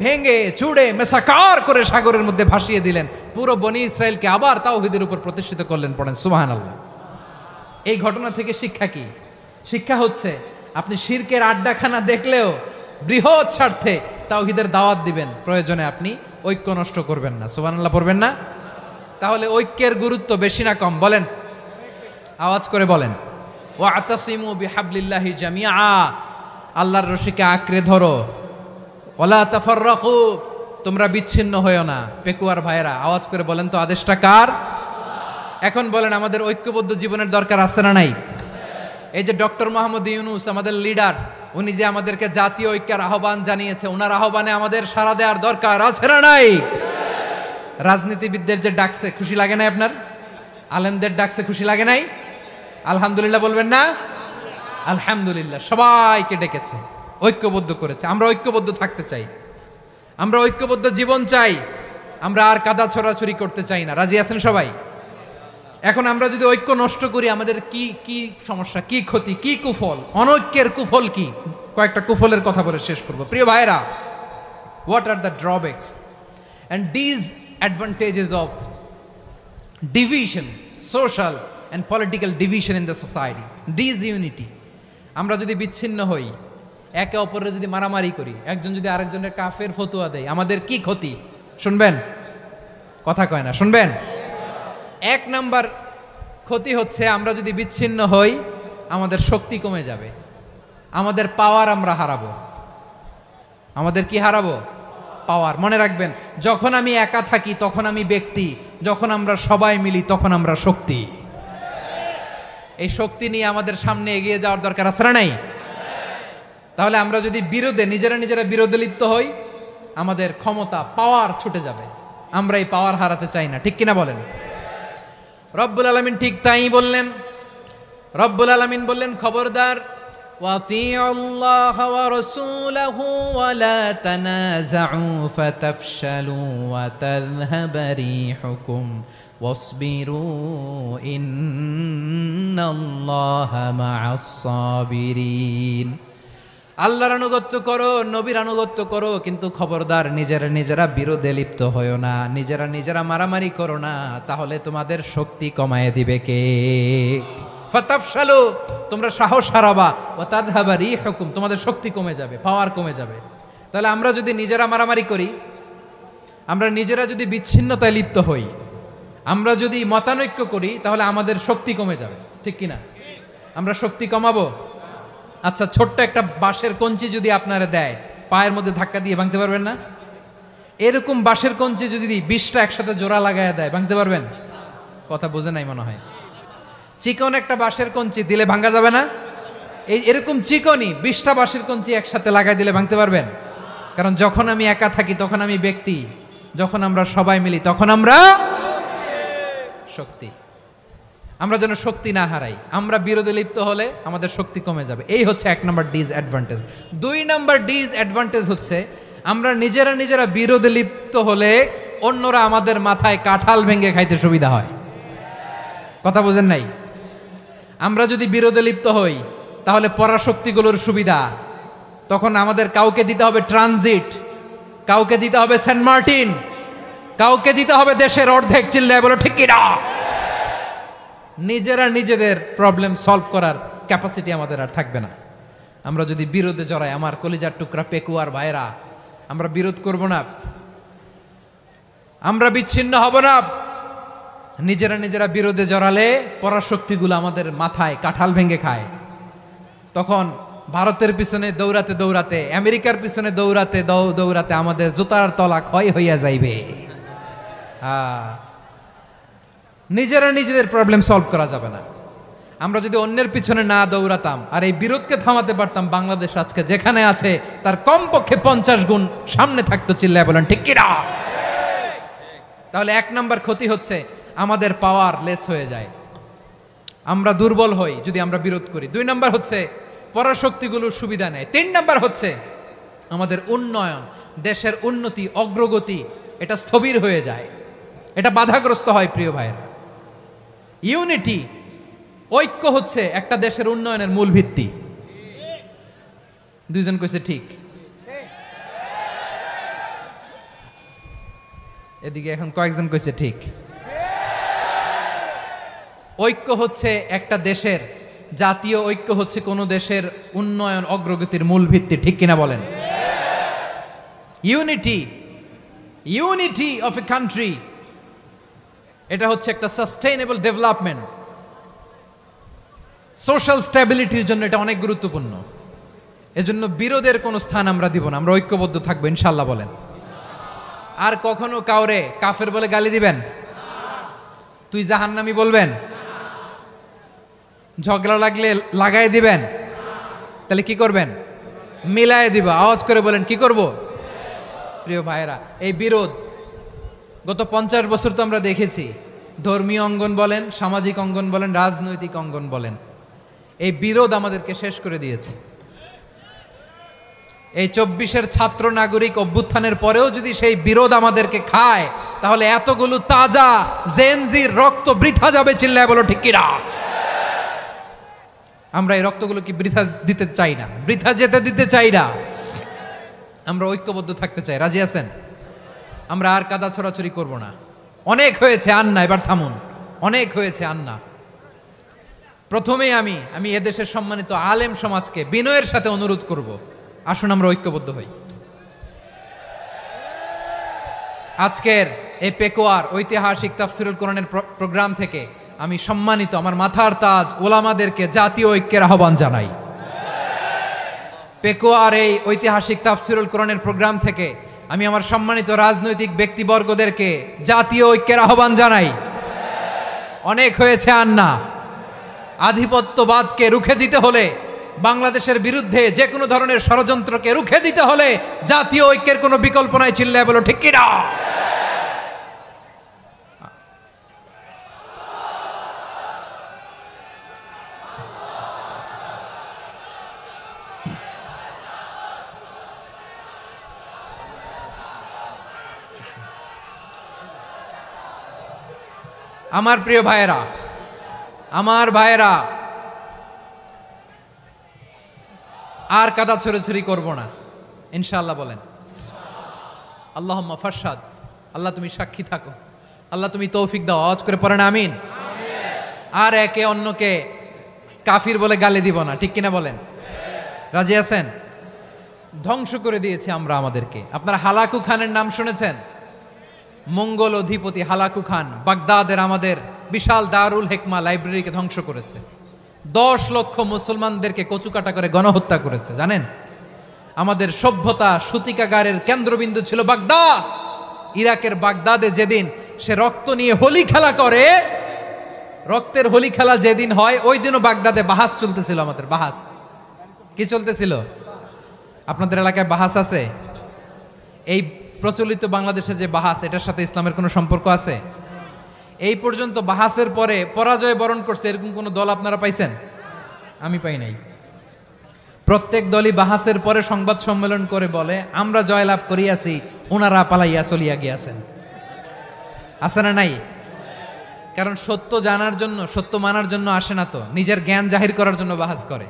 ভেঙে চুড়ে মেসাকার করে সাগরের মধ্যে ভাসিয়ে দিলেন। পুরো বনি ইসরায়েলকে আবার তাওহীদের উপর প্রতিষ্ঠিত করলেন। পড়েন সুবহানাল্লাহ। এই ঘটনা থেকে শিক্ষা কি? শিক্ষা হচ্ছে, আপনি শিরকের আড্ডাখানা দেখলেও বৃহৎ স্বার্থে তাওহীদের দাওয়াত দিবেন, প্রয়োজনে আপনি ঐক্য নষ্ট করবেন না। সুবহানাল্লাহ পড়বেন না? তাহলে ঐক্যের গুরুত্ব বেশি না কম? বলেন, আওয়াজ করে বলেন। ওয়াতাসিমু বিহাবলিল্লাহি জামিআ, আল্লাহর রশিকে আঁকড়ে ধরো। ওয়ালা তাফাররাকু, তোমরা বিচ্ছিন্ন হয়েও না। পেকুয়ার ভাইয়েরা আওয়াজ করে বলেন তো, আদেশটা কার? এখন বলেন, আমাদের ঐক্যবদ্ধ জীবনের দরকার আছে না নাই? এই যে ডক্টর মোহাম্মদ ইউনূস আমাদের লিডার, উনি যে আমাদেরকে জাতীয় ঐক্যের আহ্বান জানিয়েছে, ওনার আহ্বানে আমাদের সাড়া দেওয়ার দরকার আছে না নাই? রাজনীতিবিদদের যে ডাকছে, খুশি লাগে নাই আপনার? আলেমদের ডাকছে, খুশি লাগে নাই? আলহামদুলিল্লাহ বলবেন না? আলহামদুলিল্লাহ, সবাইকে ডেকেছে, ঐক্যবদ্ধ করেছে। আমরা ঐক্যবদ্ধ থাকতে চাই, আমরা ঐক্যবদ্ধ জীবন চাই, আমরা আর কাদা ছড়াছড়ি করতে চাই না। রাজি আছেন সবাই? এখন আমরা যদি ঐক্য নষ্ট করি, আমাদের কি কি সমস্যা, কি ক্ষতি, কি কুফল? অনৈক্যের কুফল কি? কয়েকটা কুফলের কথা বলে শেষ করব। প্রিয় ভাইরা, what are the drawbacks and disadvantages of division, social and political division in the society, disunity? আমরা যদি বিচ্ছিন্ন হই, একে অপরের যদি মারামারি করি, একজন যদি আরেকজনের কাফের ফতোয়া দেয়, আমাদের কি ক্ষতি? শুনবেন? কথা কয় না, শুনবেন? এক নাম্বার ক্ষতি হচ্ছে, আমরা যদি বিচ্ছিন্ন হই, আমাদের শক্তি কমে যাবে, আমাদের পাওয়ার আমরা হারাবো। আমাদের কি হারাবো? পাওয়ার। মনে রাখবেন, যখন আমি একা থাকি তখন আমি ব্যক্তি, যখন আমরা সবাই মিলি তখন আমরা শক্তি। এই শক্তি নিয়ে আমাদের সামনে এগিয়ে যাওয়ার দরকার আছে না নাই? তাহলে আমরা যদি নিজেরা বিরোধে লিপ্ত হই, আমাদের ক্ষমতা, পাওয়ার ছুটে যাবে। আমরা এই পাওয়ার হারাতে চাই না, ঠিক কিনা বলেন? রব্বুল আলামিন ঠিক তাই বললেন। রব্বুল আলামিন বললেন, খবরদার, ওয়াতিউল্লাহ ওয়া রাসূলাহু ওয়া লা তানাযাউ ফাতাফশালু ওয়া তাযহাবা রিহুকুম ওয়াসবিরু ইন্নাল্লাহা মা'আস সাবিরিন। আল্লাহর আনুগত্য করো, নবীর আনুগত্য করো, কিন্তু খবরদার নিজেরা বিরোধে লিপ্ত হয়ো না, নিজেরা মারামারি করো না, তাহলে তোমাদের শক্তি কমায় দিবে কে? ফাতাফশালু, তোমরা সাহস হারাবা, ওয়া তাযহাবা রিহুকুম, তোমাদের শক্তি কমে যাবে, পাওয়ার কমে যাবে। তাহলে আমরা যদি নিজেরা মারামারি করি, আমরা নিজেরা যদি বিচ্ছিন্নতায় লিপ্ত হই, আমরা যদি মতানৈক্য করি, তাহলে আমাদের শক্তি কমে যাবে, ঠিক কিনা? আমরা শক্তি কমাবো। আচ্ছা, ছোট্ট একটা বাঁশের কঞ্চি যদি আপনারা দেয়, পায়ের মধ্যে ধাক্কা দিয়ে ভাঙতে পারবেন না? এরকম বাঁশের কঞ্চি যদি 20টা একসাথে জোড়া লাগায় দেয়, ভাঙতে পারবেন? কথা বোঝে নাই মনে হয়। চিকন একটা বাঁশের কঞ্চি দিলে ভাঙা যাবে না? এরকম চিকনই 20টা বাঁশের কঞ্চি একসাথে লাগাই দিলে ভাঙতে পারবেন? কারণ যখন আমি একা থাকি তখন আমি ব্যক্তি, যখন আমরা সবাই মিলি তখন আমরা শক্তি। আমরা যেন শক্তি না হারাই। আমরা বিরোধে লিপ্ত হলে আমাদের শক্তি কমে যাবে। এই হচ্ছে 1 নম্বর ডিসঅ্যাডভান্টেজ। 2 নম্বর ডিসঅ্যাডভান্টেজ হচ্ছে, আমরা নিজেরা বিরোধে লিপ্ত হলে অন্যরা আমাদের মাথায় কাঁঠাল ভেঙে খাইতে সুবিধা হয়। কথা বোঝেন নাই? আমরা যদি বিরোধে লিপ্ত হই, তাহলে পরাশক্তিগুলোর সুবিধা, তখন আমাদের কাউকে দিতে হবে ট্রানজিট, কাউকে দিতে হবে সেন্ট মার্টিন, কাউকে দিতে হবে দেশের অর্ধেক। চিল্লায় বলো ঠিক কিনা? নিজেদের প্রবলেম সলভ করার ক্যাপাসিটি আমাদের আর থাকবে না। আমরা যদি বিরোধে জড়াই, আমার কলিজার টুকরা পেকুয়ার ভাইরা, আমরা বিরোধ করব না, আমরা বিচ্ছিন্ন হব না। নিজেরা বিরোধে জড়ালে পরাশক্তিগুলো আমাদের মাথায় কাঁঠাল ভেঙে খায়। তখন ভারতের পিছনে দৌড়াতে, আমেরিকার পিছনে দৌড়াতে আমাদের জুতার তলা ক্ষয় হইয়া যাইবে। নিজেদের প্রবলেম সলভ করা যাবে না। আমরা যদি অন্যের পিছনে না দৌড়াতাম আর এই বিরোধকে থামাতে পারতাম, বাংলাদেশ আজকে যেখানে আছে তার কমপক্ষে 50 গুণ সামনে থাকতো। চিল্লায় বলেন ঠিক কিনা? তাহলে 1 নম্বর ক্ষতি হচ্ছে, আমাদের পাওয়ার লেস হয়ে যায়, আমরা দুর্বল হই যদি আমরা বিরোধ করি। 2 নম্বর হচ্ছে, পরাশক্তিগুলোর সুবিধা নেয়। 3 নম্বর হচ্ছে, আমাদের উন্নয়ন, দেশের উন্নতি, অগ্রগতি, এটা স্থবির হয়ে যায়, এটা বাধাগ্রস্ত হয়। প্রিয় ভাইয়েরা, ইউনিটি, ঐক্য হচ্ছে একটা দেশের উন্নয়নের মূল ভিত্তি। 2 জন কইছে ঠিক। এদিকে এখন কয়েকজন কইছে ঠিক। ঐক্য হচ্ছে একটা দেশের, জাতীয় ঐক্য হচ্ছে কোন দেশের উন্নয়ন, অগ্রগতির মূল ভিত্তি, ঠিক কিনা বলেন? ইউনিটি অফ এ কান্ট্রি, এটা হচ্ছে একটা সাস্টেইনেবল ডেভেলপমেন্ট, সোশ্যাল স্ট্যাবিলিটির জন্য এটা অনেক গুরুত্বপূর্ণ। এজন্য বিরোধের কোনো স্থান আমরা দিব না, আমরা ঐক্যবদ্ধ থাকবো ইনশাআল্লাহ বলেন। আর কখনো কাউরে কাফের বলে গালি দিবেন? তুই জাহান্নামী বলবেন? ঝগড়া লাগলে লাগাই দিবেন? তাহলে কি করবেন? মিলায় দিব। আওয়াজ করে বলেন, কি করব? প্রিয় ভাইয়েরা, এই বিরোধ গত 50 বছর তো আমরা দেখেছি, ধর্মীয় অঙ্গন বলেন, সামাজিক অঙ্গন বলেন, রাজনৈতিক অঙ্গন বলেন, এই বিরোধ আমাদেরকে শেষ করে দিয়েছে। এই 24-এর ছাত্র নাগরিক অভ্যুত্থানের পরেও যদি সেই বিরোধ আমাদেরকে খায়, তাহলে এতগুলো তাজা জেনজির রক্ত বৃথা যাবে। চিল্লায় বলো ঠিক কিনা? আমরা এই রক্তগুলো কি বৃথা দিতে চাই না, বৃথা যেতে দিতে চাই না। আমরা ঐক্যবদ্ধ থাকতে চাই। রাজি আছেন? আমরা আর কাদা ছড়াছড়ি করব না। অনেক হয়েছে, আন্না, এবার থামুন। অনেক হয়েছে, আন্না। প্রথমেই আমি এদেশের সম্মানিত আলেম সমাজকে বিনয়ের সাথে অনুরোধ করব, আসুন আমরা ঐক্যবদ্ধ হই। আজকের এই পেকুয়ার ঐতিহাসিক তাফসিরুল কোরআনের প্রোগ্রাম থেকে আমি সম্মানিত আমার মাথার তাজ ওলামাদেরকে জাতীয় ঐক্যের আহ্বান জানাই। পেকুয়ার এই ঐতিহাসিক তাফসিরুল কোরআনের প্রোগ্রাম থেকে আমি আমার সম্মানিত রাজনৈতিক ব্যক্তিবর্গদেরকে জাতীয় ঐক্যের আহ্বান জানাই। অনেক হয়েছে, আন্না, আধিপত্যবাদকে রুখে দিতে হলে, বাংলাদেশের বিরুদ্ধে যে কোনো ধরনের ষড়যন্ত্রকে রুখে দিতে হলে জাতীয় ঐক্যের কোনো বিকল্প নাই। চিল্লায় বলো ঠিক কিনা? আমার প্রিয় ভাইয়েরা, আমার ভাইয়েরা, আর কাদা ছড়াছড়ি করব না ইনশাআল্লাহ। বলেন আল্লাহুম্মা ফাশহাদ। আল্লাহ তুমি সাক্ষী থাকো, আল্লাহ তুমি তৌফিক দাও। আওয়াজ করে পড়েন আমিন। আর একে অন্যকে কাফির বলে গালি দিব না, ঠিক কিনা বলেন? রাজি আছেন? ধ্বংস করে দিয়েছি আমরা আমাদেরকে। আপনারা হালাকু খানের নাম শুনেছেন? মঙ্গল অধিপতি হালাকু খান বাগদাদের আমাদের বিশাল দারুল হিকমা লাইব্রেরিকে ধ্বংস করেছে। 10 লক্ষ মুসলমানদেরকে কচুকাটা করে গণহত্যা করেছে। জানেন, আমাদের সভ্যতা সূতিকাগারের কেন্দ্রবিন্দু ছিল বাগদাদ। ইরাকের বাগদাদে যেদিন সে রক্ত নিয়ে হোলি খেলা করে, রক্তের হোলি খেলা যেদিন হয়, ওই দিনও বাগদাদে বাহাস চলতেছিল। আমাদের বাহাস কি চলতেছিল? আপনাদের এলাকায় বাহাস আছে? এই প্রচলিত বাংলাদেশে যে বাহাস, এটার সাথে ইসলামের কোনো সম্পর্ক আছে? এই পর্যন্ত বাহাসের পরে পরাজয় বরণ করছে এরকম কোন দল আপনারা পাইছেন? আমি পাই নাই। প্রত্যেক দলই বাহাসের পরে সংবাদ সম্মেলন করে বলে আমরা জয়লাভ করিয়াছি, ওনারা পালাইয়া চলিয়া গিয়াছেন। আছে না নাই? কারণ সত্য জানার জন্য, সত্য মানার জন্য আসে না তো, নিজের জ্ঞান জাহির করার জন্য বাহাস করে।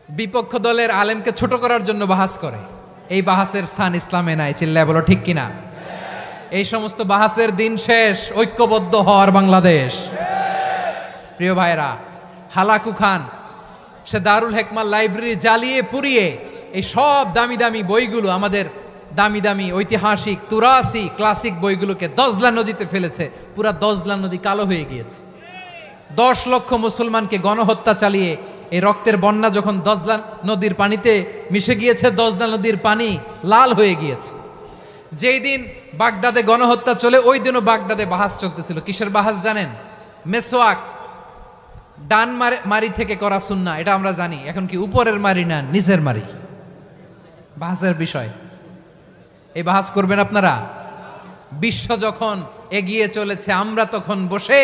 বিপক্ষ দলের আলেমকে ছোট করার জন্য বাহাস করে। এই বাহাসের স্থান ইসলামে নাই। চিল্লায় বলো ঠিক কিনা? এই সমস্ত বাহাসের দিন শেষ। ঐক্যবদ্ধ হওয়ার বাংলাদেশ। প্রিয় ভাইরা, হালাকু খান সে দারুল হিকমা লাইব্রেরি জ্বালিয়ে পুড়িয়ে এই সব দামি দামি বইগুলো, আমাদের দামি দামি ঐতিহাসিক তুরাসি ক্লাসিক বইগুলোকে দজলা নদীতে ফেলেছে। পুরা দজলা নদী কালো হয়ে গিয়েছে। 10 লক্ষ মুসলমানকে গণহত্যা চালিয়ে এই রক্তের বন্যা যখন দজলা নদীর পানিতে মিশে গিয়েছে, দজলা নদীর পানি লাল হয়ে গিয়েছে। যেই দিন বাগদাদে গণহত্যা চলে, ওই দিনও বাগদাদে বাহাস চলতেছিল। কিসের বাহাস জানেন? মেসওয়াক, ডান মারি থেকে করা সুন্নাহ, এটা আমরা জানি। এখন কি উপরের মারি না নিচের মারি? বাহাসের বিষয়। এই বাহাস করবেন আপনারা? বিশ্ব যখন এগিয়ে চলেছে, আমরা তখন বসে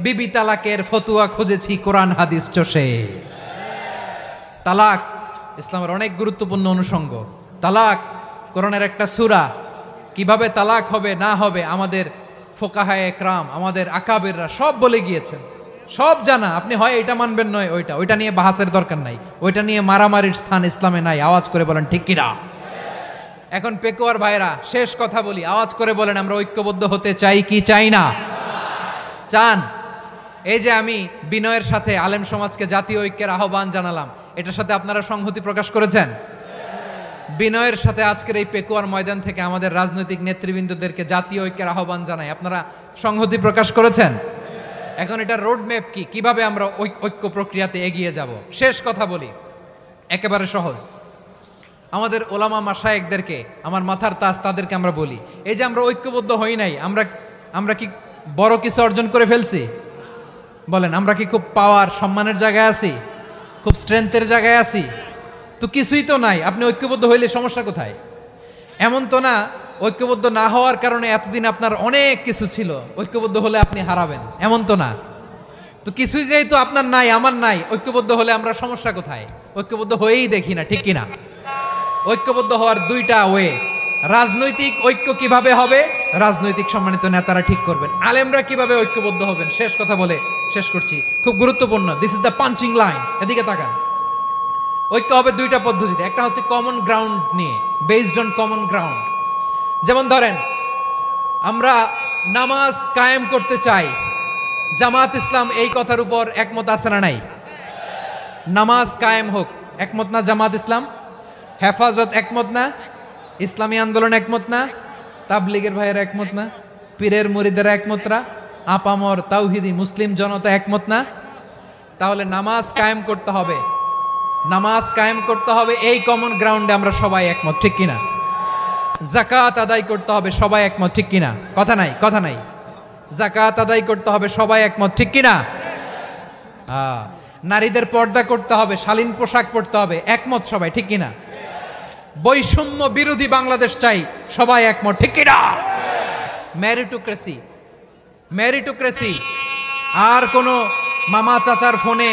বিবি তালাকের ফতুয়া খুঁজেছি কোরআন হাদিস চষে। তালাক ইসলামের অনেক গুরুত্বপূর্ণ অনুষঙ্গ। তালাক কোরআনের একটা সূরা। কিভাবে তালাক হবে না হবে আমাদের ফোকাহায়ে একরাম, আমাদের আকাবেররা সব বলে গিয়েছেন, সব জানা। আপনি হয় এটা মানবেন নয় ওইটা নিয়ে বাহাসের দরকার নাই, ওইটা নিয়ে মারামারির স্থান ইসলামে নাই। আওয়াজ করে বলেন ঠিক কিনা? এখন পেকুয়ার ভাইরা, শেষ কথা বলি, আওয়াজ করে বলেন আমরা ঐক্যবদ্ধ হতে চাই কি চাই না? চান? এই যে আমি বিনয়ের সাথে আলেম সমাজকে জাতীয় ঐক্যের আহ্বান জানালাম, এটার সাথে আপনারা সংহতি প্রকাশ করেছেন? বিনয়ের সাথে আজকের এই পেকুয়ার ময়দান থেকে আমাদের রাজনৈতিক নেতৃবৃন্দদেরকে জাতীয় ঐক্যের আহ্বান জানাই, আপনারা সংহতি প্রকাশ করেছেন? এখন এটা রোড ম্যাপ কি, কিভাবে আমরা ঐক্য প্রক্রিয়াতে এগিয়ে যাব? শেষ কথা বলি, একেবারে সহজ। আমাদের ওলামা মাশায়েখদেরকে, আমার মাথার তাজ, তাদেরকে আমরা বলি, এই যে আমরা ঐক্যবদ্ধ হই নাই, আমরা কি বড় কিছু অর্জন করে ফেলছি? বলেন, আমরা কি খুব পাওয়ার সম্মানের জায়গায় আছি? খুব স্ট্রেংথের জায়গায় আছি? তো কিছুই তো নাই। আপনি ঐক্যবদ্ধ হইলে সমস্যা কোথায়? এমন তো না ঐক্যবদ্ধ না হওয়ার কারণে এতদিন আপনার অনেক কিছু ছিল, ঐক্যবদ্ধ হলে আপনি হারাবেন, এমন তো না। তো কিছুই যেহেতু আপনার নাই, আমার নাই, ঐক্যবদ্ধ হলে আমরা সমস্যা কোথায়? ঐক্যবদ্ধ হয়েই দেখি না, ঠিক কিনা? ঐক্যবদ্ধ হওয়ার দুইটা ওয়ে। রাজনৈতিক ঐক্য কিভাবে হবে? রাজনৈতিক সম্মানিত নেতারা ঠিক করবেন। আলেমরা কিভাবে ঐক্যবদ্ধ হবেন? শেষ কথা বলে শেষ করছি, খুব গুরুত্বপূর্ণ। This is the punching line. এদিকে তাকান। ঐক্য হবে দুইটা পদ্ধতিতে। একটা হচ্ছে কমন গ্রাউন্ড নিয়ে, বেসড অন কমন গ্রাউন্ড। যেমন ধরেন, আমরা নামাজ কায়েম করতে চাই, জামাত ইসলাম এই কথার উপর একমত আছে না নাই? নামাজ কায়েম হোক, একমত না জামাত ইসলাম? হেফাজত একমত না? ইসলামী আন্দোলন একমত না? তাবলিগের ভাইয়েরা একমত না? পীরের মুরিদেরা একমত না? আপামর তাওহিদি মুসলিম জনতা একমত না? তাহলে নামাজ কায়েম করতে হবে, নামাজ কায়েম করতে হবে এই কমন গ্রাউন্ডে আমরা সবাই একমত, ঠিক কিনা? যাকাত আদায় করতে হবে, সবাই একমত, ঠিক কিনা? কথা নাই, কথা নাই। যাকাত আদায় করতে হবে, সবাই একমত, ঠিক কিনা? নারীদের পর্দা করতে হবে, শালীন পোশাক পরতে হবে, একমত সবাই, ঠিক কিনা? বৈষম্য বিরোধী বাংলাদেশ চাই, সবাই একমত, ঠিক কিনা? মেরিটোক্রেসি, মেরিটোক্রেসি, আর কোনো মামা চাচার ফোনে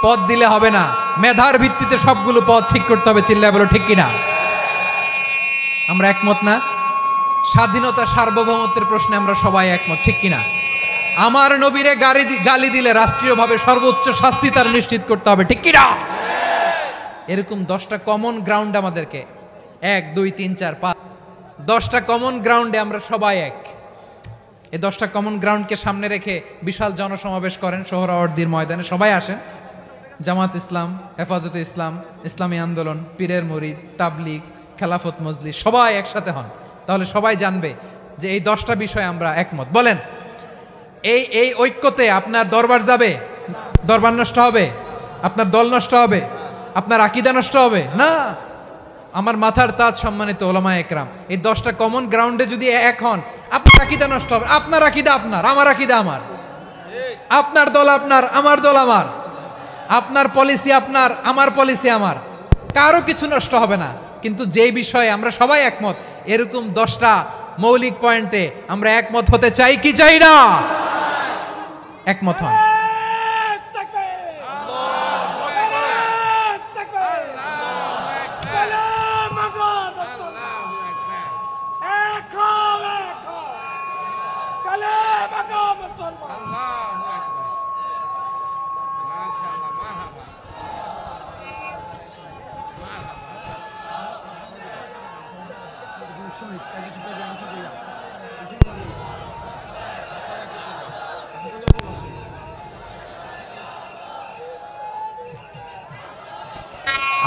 পদ দিলে হবে না, মেধার ভিত্তিতে সবগুলো পদ ঠিক করতে হবে, চিল্লায় বলো ঠিক কিনা? আমরা একমত না? স্বাধীনতা সার্বভৌমত্বের প্রশ্নে আমরা সবাই একমত, ঠিক কিনা? আমার নবীরে গালি দিলে রাষ্ট্রীয়ভাবে সর্বোচ্চ শাস্তি তার নিশ্চিত করতে হবে, ঠিক কিনা? এরকম 10টা কমন গ্রাউন্ড আমাদেরকে, 1 2 3 4 5, 10টা কমন গ্রাউন্ডে আমরা সবাই এক। এই 10টা কমন গ্রাউন্ডকে সামনে রেখে বিশাল জনসমাবেশ করেন সোহরাওয়ার্দীর ময়দানে, সবাই আসেন। জামাত ইসলাম, হেফাজতে ইসলাম, ইসলামী আন্দোলন, পীরের মুরিদ, তাবলিগ, খেলাফত মজলিস, সবাই একসাথে হন, তাহলে সবাই জানবে যে এই 10টা বিষয়ে আমরা একমত। বলেন, এই ঐক্যতে আপনার দরবার যাবে? দরবার নষ্ট হবে? আপনার দল নষ্ট হবে? আপনার আকীদা নষ্ট হবে না? আমার মাথার তাজ সম্মানিত ওলামা একরাম, এই 10টা কমন গ্রাউন্ডে যদি এক হন, আপনার আকীদা নষ্ট হবে? আপনার আকীদা আপনার, আমার আকীদা আমার, আপনার দল আপনার, আমার দল আমার, আপনার পলিসি আপনার, আমার পলিসি আমার, কারো কিছু নষ্ট হবে না। কিন্তু যে বিষয়ে আমরা সবাই একমত, এরকম 10টা মৌলিক পয়েন্টে আমরা একমত হতে চাই কি চাই না? একমত হন।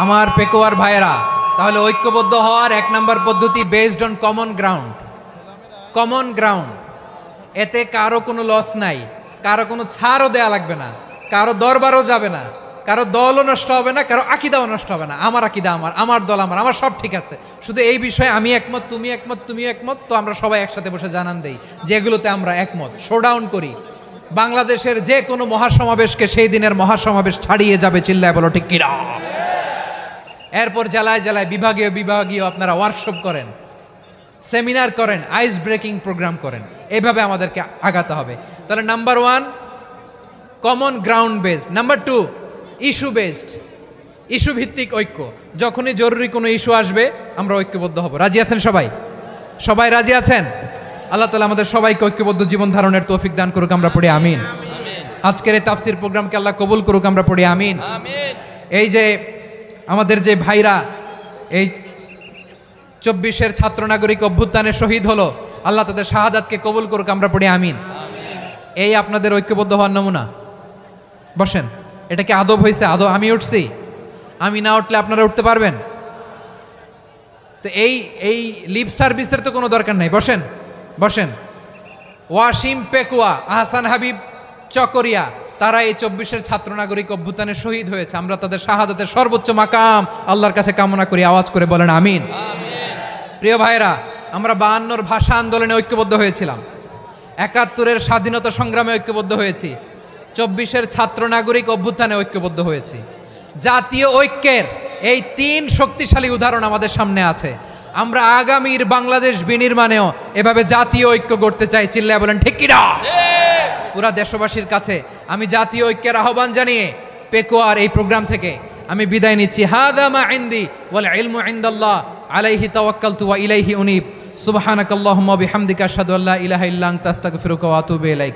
আমার পেকোয়ার ভাইয়েরা, তাহলে ঐক্যবদ্ধ হওয়ার 1 নম্বর পদ্ধতি based on common ground. Common ground, এতে কারো কোনো লস নাই, কারো কোনো ছাড়ও দেয়া লাগবে না, কারো দরবারও যাবে না, কারো দলও নষ্ট হবে না, কারো আকীদাও নষ্ট হবে না। আমার আকীদা আমার, আমার দল আমার, আমার সব ঠিক আছে, শুধু এই বিষয়ে আমি একমত, তুমি একমত, তুমি একমত, তো আমরা সবাই একসাথে বসে জানান দেই যেগুলোতে আমরা একমত, শোডাউন করি। বাংলাদেশের যে কোনো মহাসমাবেশকে সেই দিনের মহাসমাবেশ ছাড়িয়ে যাবে, চিল্লায় বলো ঠিক কিনা? এরপর জেলায় জেলায় বিভাগীয় বিভাগীয় আপনারা ওয়ার্কশপ করেন, সেমিনার করেন, আইস ব্রেকিং প্রোগ্রাম করেন, এইভাবে আমাদেরকে আগাতে হবে। তাহলে number 1 common ground based, number 2 issue based, issue ভিত্তিক ঐক্য। যখনই জরুরি কোনো ইস্যু আসবে আমরা ঐক্যবদ্ধ হব। রাজি আছেন সবাই? সবাই রাজি আছেন? আল্লাহ তাআলা আমাদের সবাইকে ঐক্যবদ্ধ জীবন ধারণের তৌফিক দান করুক, আমরা পড়ি আমিন। আজকের এই তাফসীর প্রোগ্রামকে আল্লাহ কবুল করুক, আমরা পড়ি আমিন। এই যে আমাদের যে ভাইরা এই 24-এর ছাত্র নাগরিক অভ্যুত্থানে শহীদ হলো, আল্লাহ তাদের শাহাদাতকে কবুল করুক, আমরা পড়ি আমিন। এই আপনাদের ঐক্যবদ্ধ হওয়ার নমুনা। বসেন, এটা কি আদব হয়েছে? আদব? আমি উঠছি, আমি না উঠলে আপনারা উঠতে পারবেন? তো এই লিপ সার্ভিসের তো কোনো দরকার নাই। বসেন বসেন। ওয়াসিম পেকুয়া, আহসান হাবিব চকরিয়া, তারা এই 24-এর ছাত্র নাগরিক অভ্যুত্থানে শহীদ হয়েছে। আমরা তাদের শাহাদাতের সর্বোচ্চ মাকাম আল্লাহর কাছে কামনা করি, আওয়াজ করে বলেন আমিন। প্রিয় ভাইরা, আমরা 52-র ভাষা আন্দোলনে ঐক্যবদ্ধ হয়েছিলাম, 71-এর স্বাধীনতা সংগ্রামে ঐক্যবদ্ধ হয়েছি, 24-এর ছাত্র নাগরিক অভ্যুত্থানে ঐক্যবদ্ধ হয়েছি। জাতীয় ঐক্যের এই 3 শক্তিশালী উদাহরণ আমাদের সামনে আছে। আমরা আগামীর বাংলাদেশ বিনির্মাণেও এভাবে জাতীয় ঐক্য গড়তে চাই, চিল্লায় বলেন ঠিক কিনা? পুরা দেশবাসীর কাছে আমি জাতীয় ঐক্যের আহ্বান জানিয়ে পেকুয়ার এই প্রোগ্রাম থেকে আমি বিদায় নিচ্ছি। হাদা মা ইনদি ওয়াল ইলমু ইনদাল্লাহ আলাইহি তাওয়াক্কালতু ওয়া ইলাইহি উনীব। সুবহানাকাল্লাহুম্মা বিহামদিকা আশহাদু আল্লা ইলাহা ইল্লা আনতা আস্তাগফিরুকা ওয়া আতুবু ইলাইক।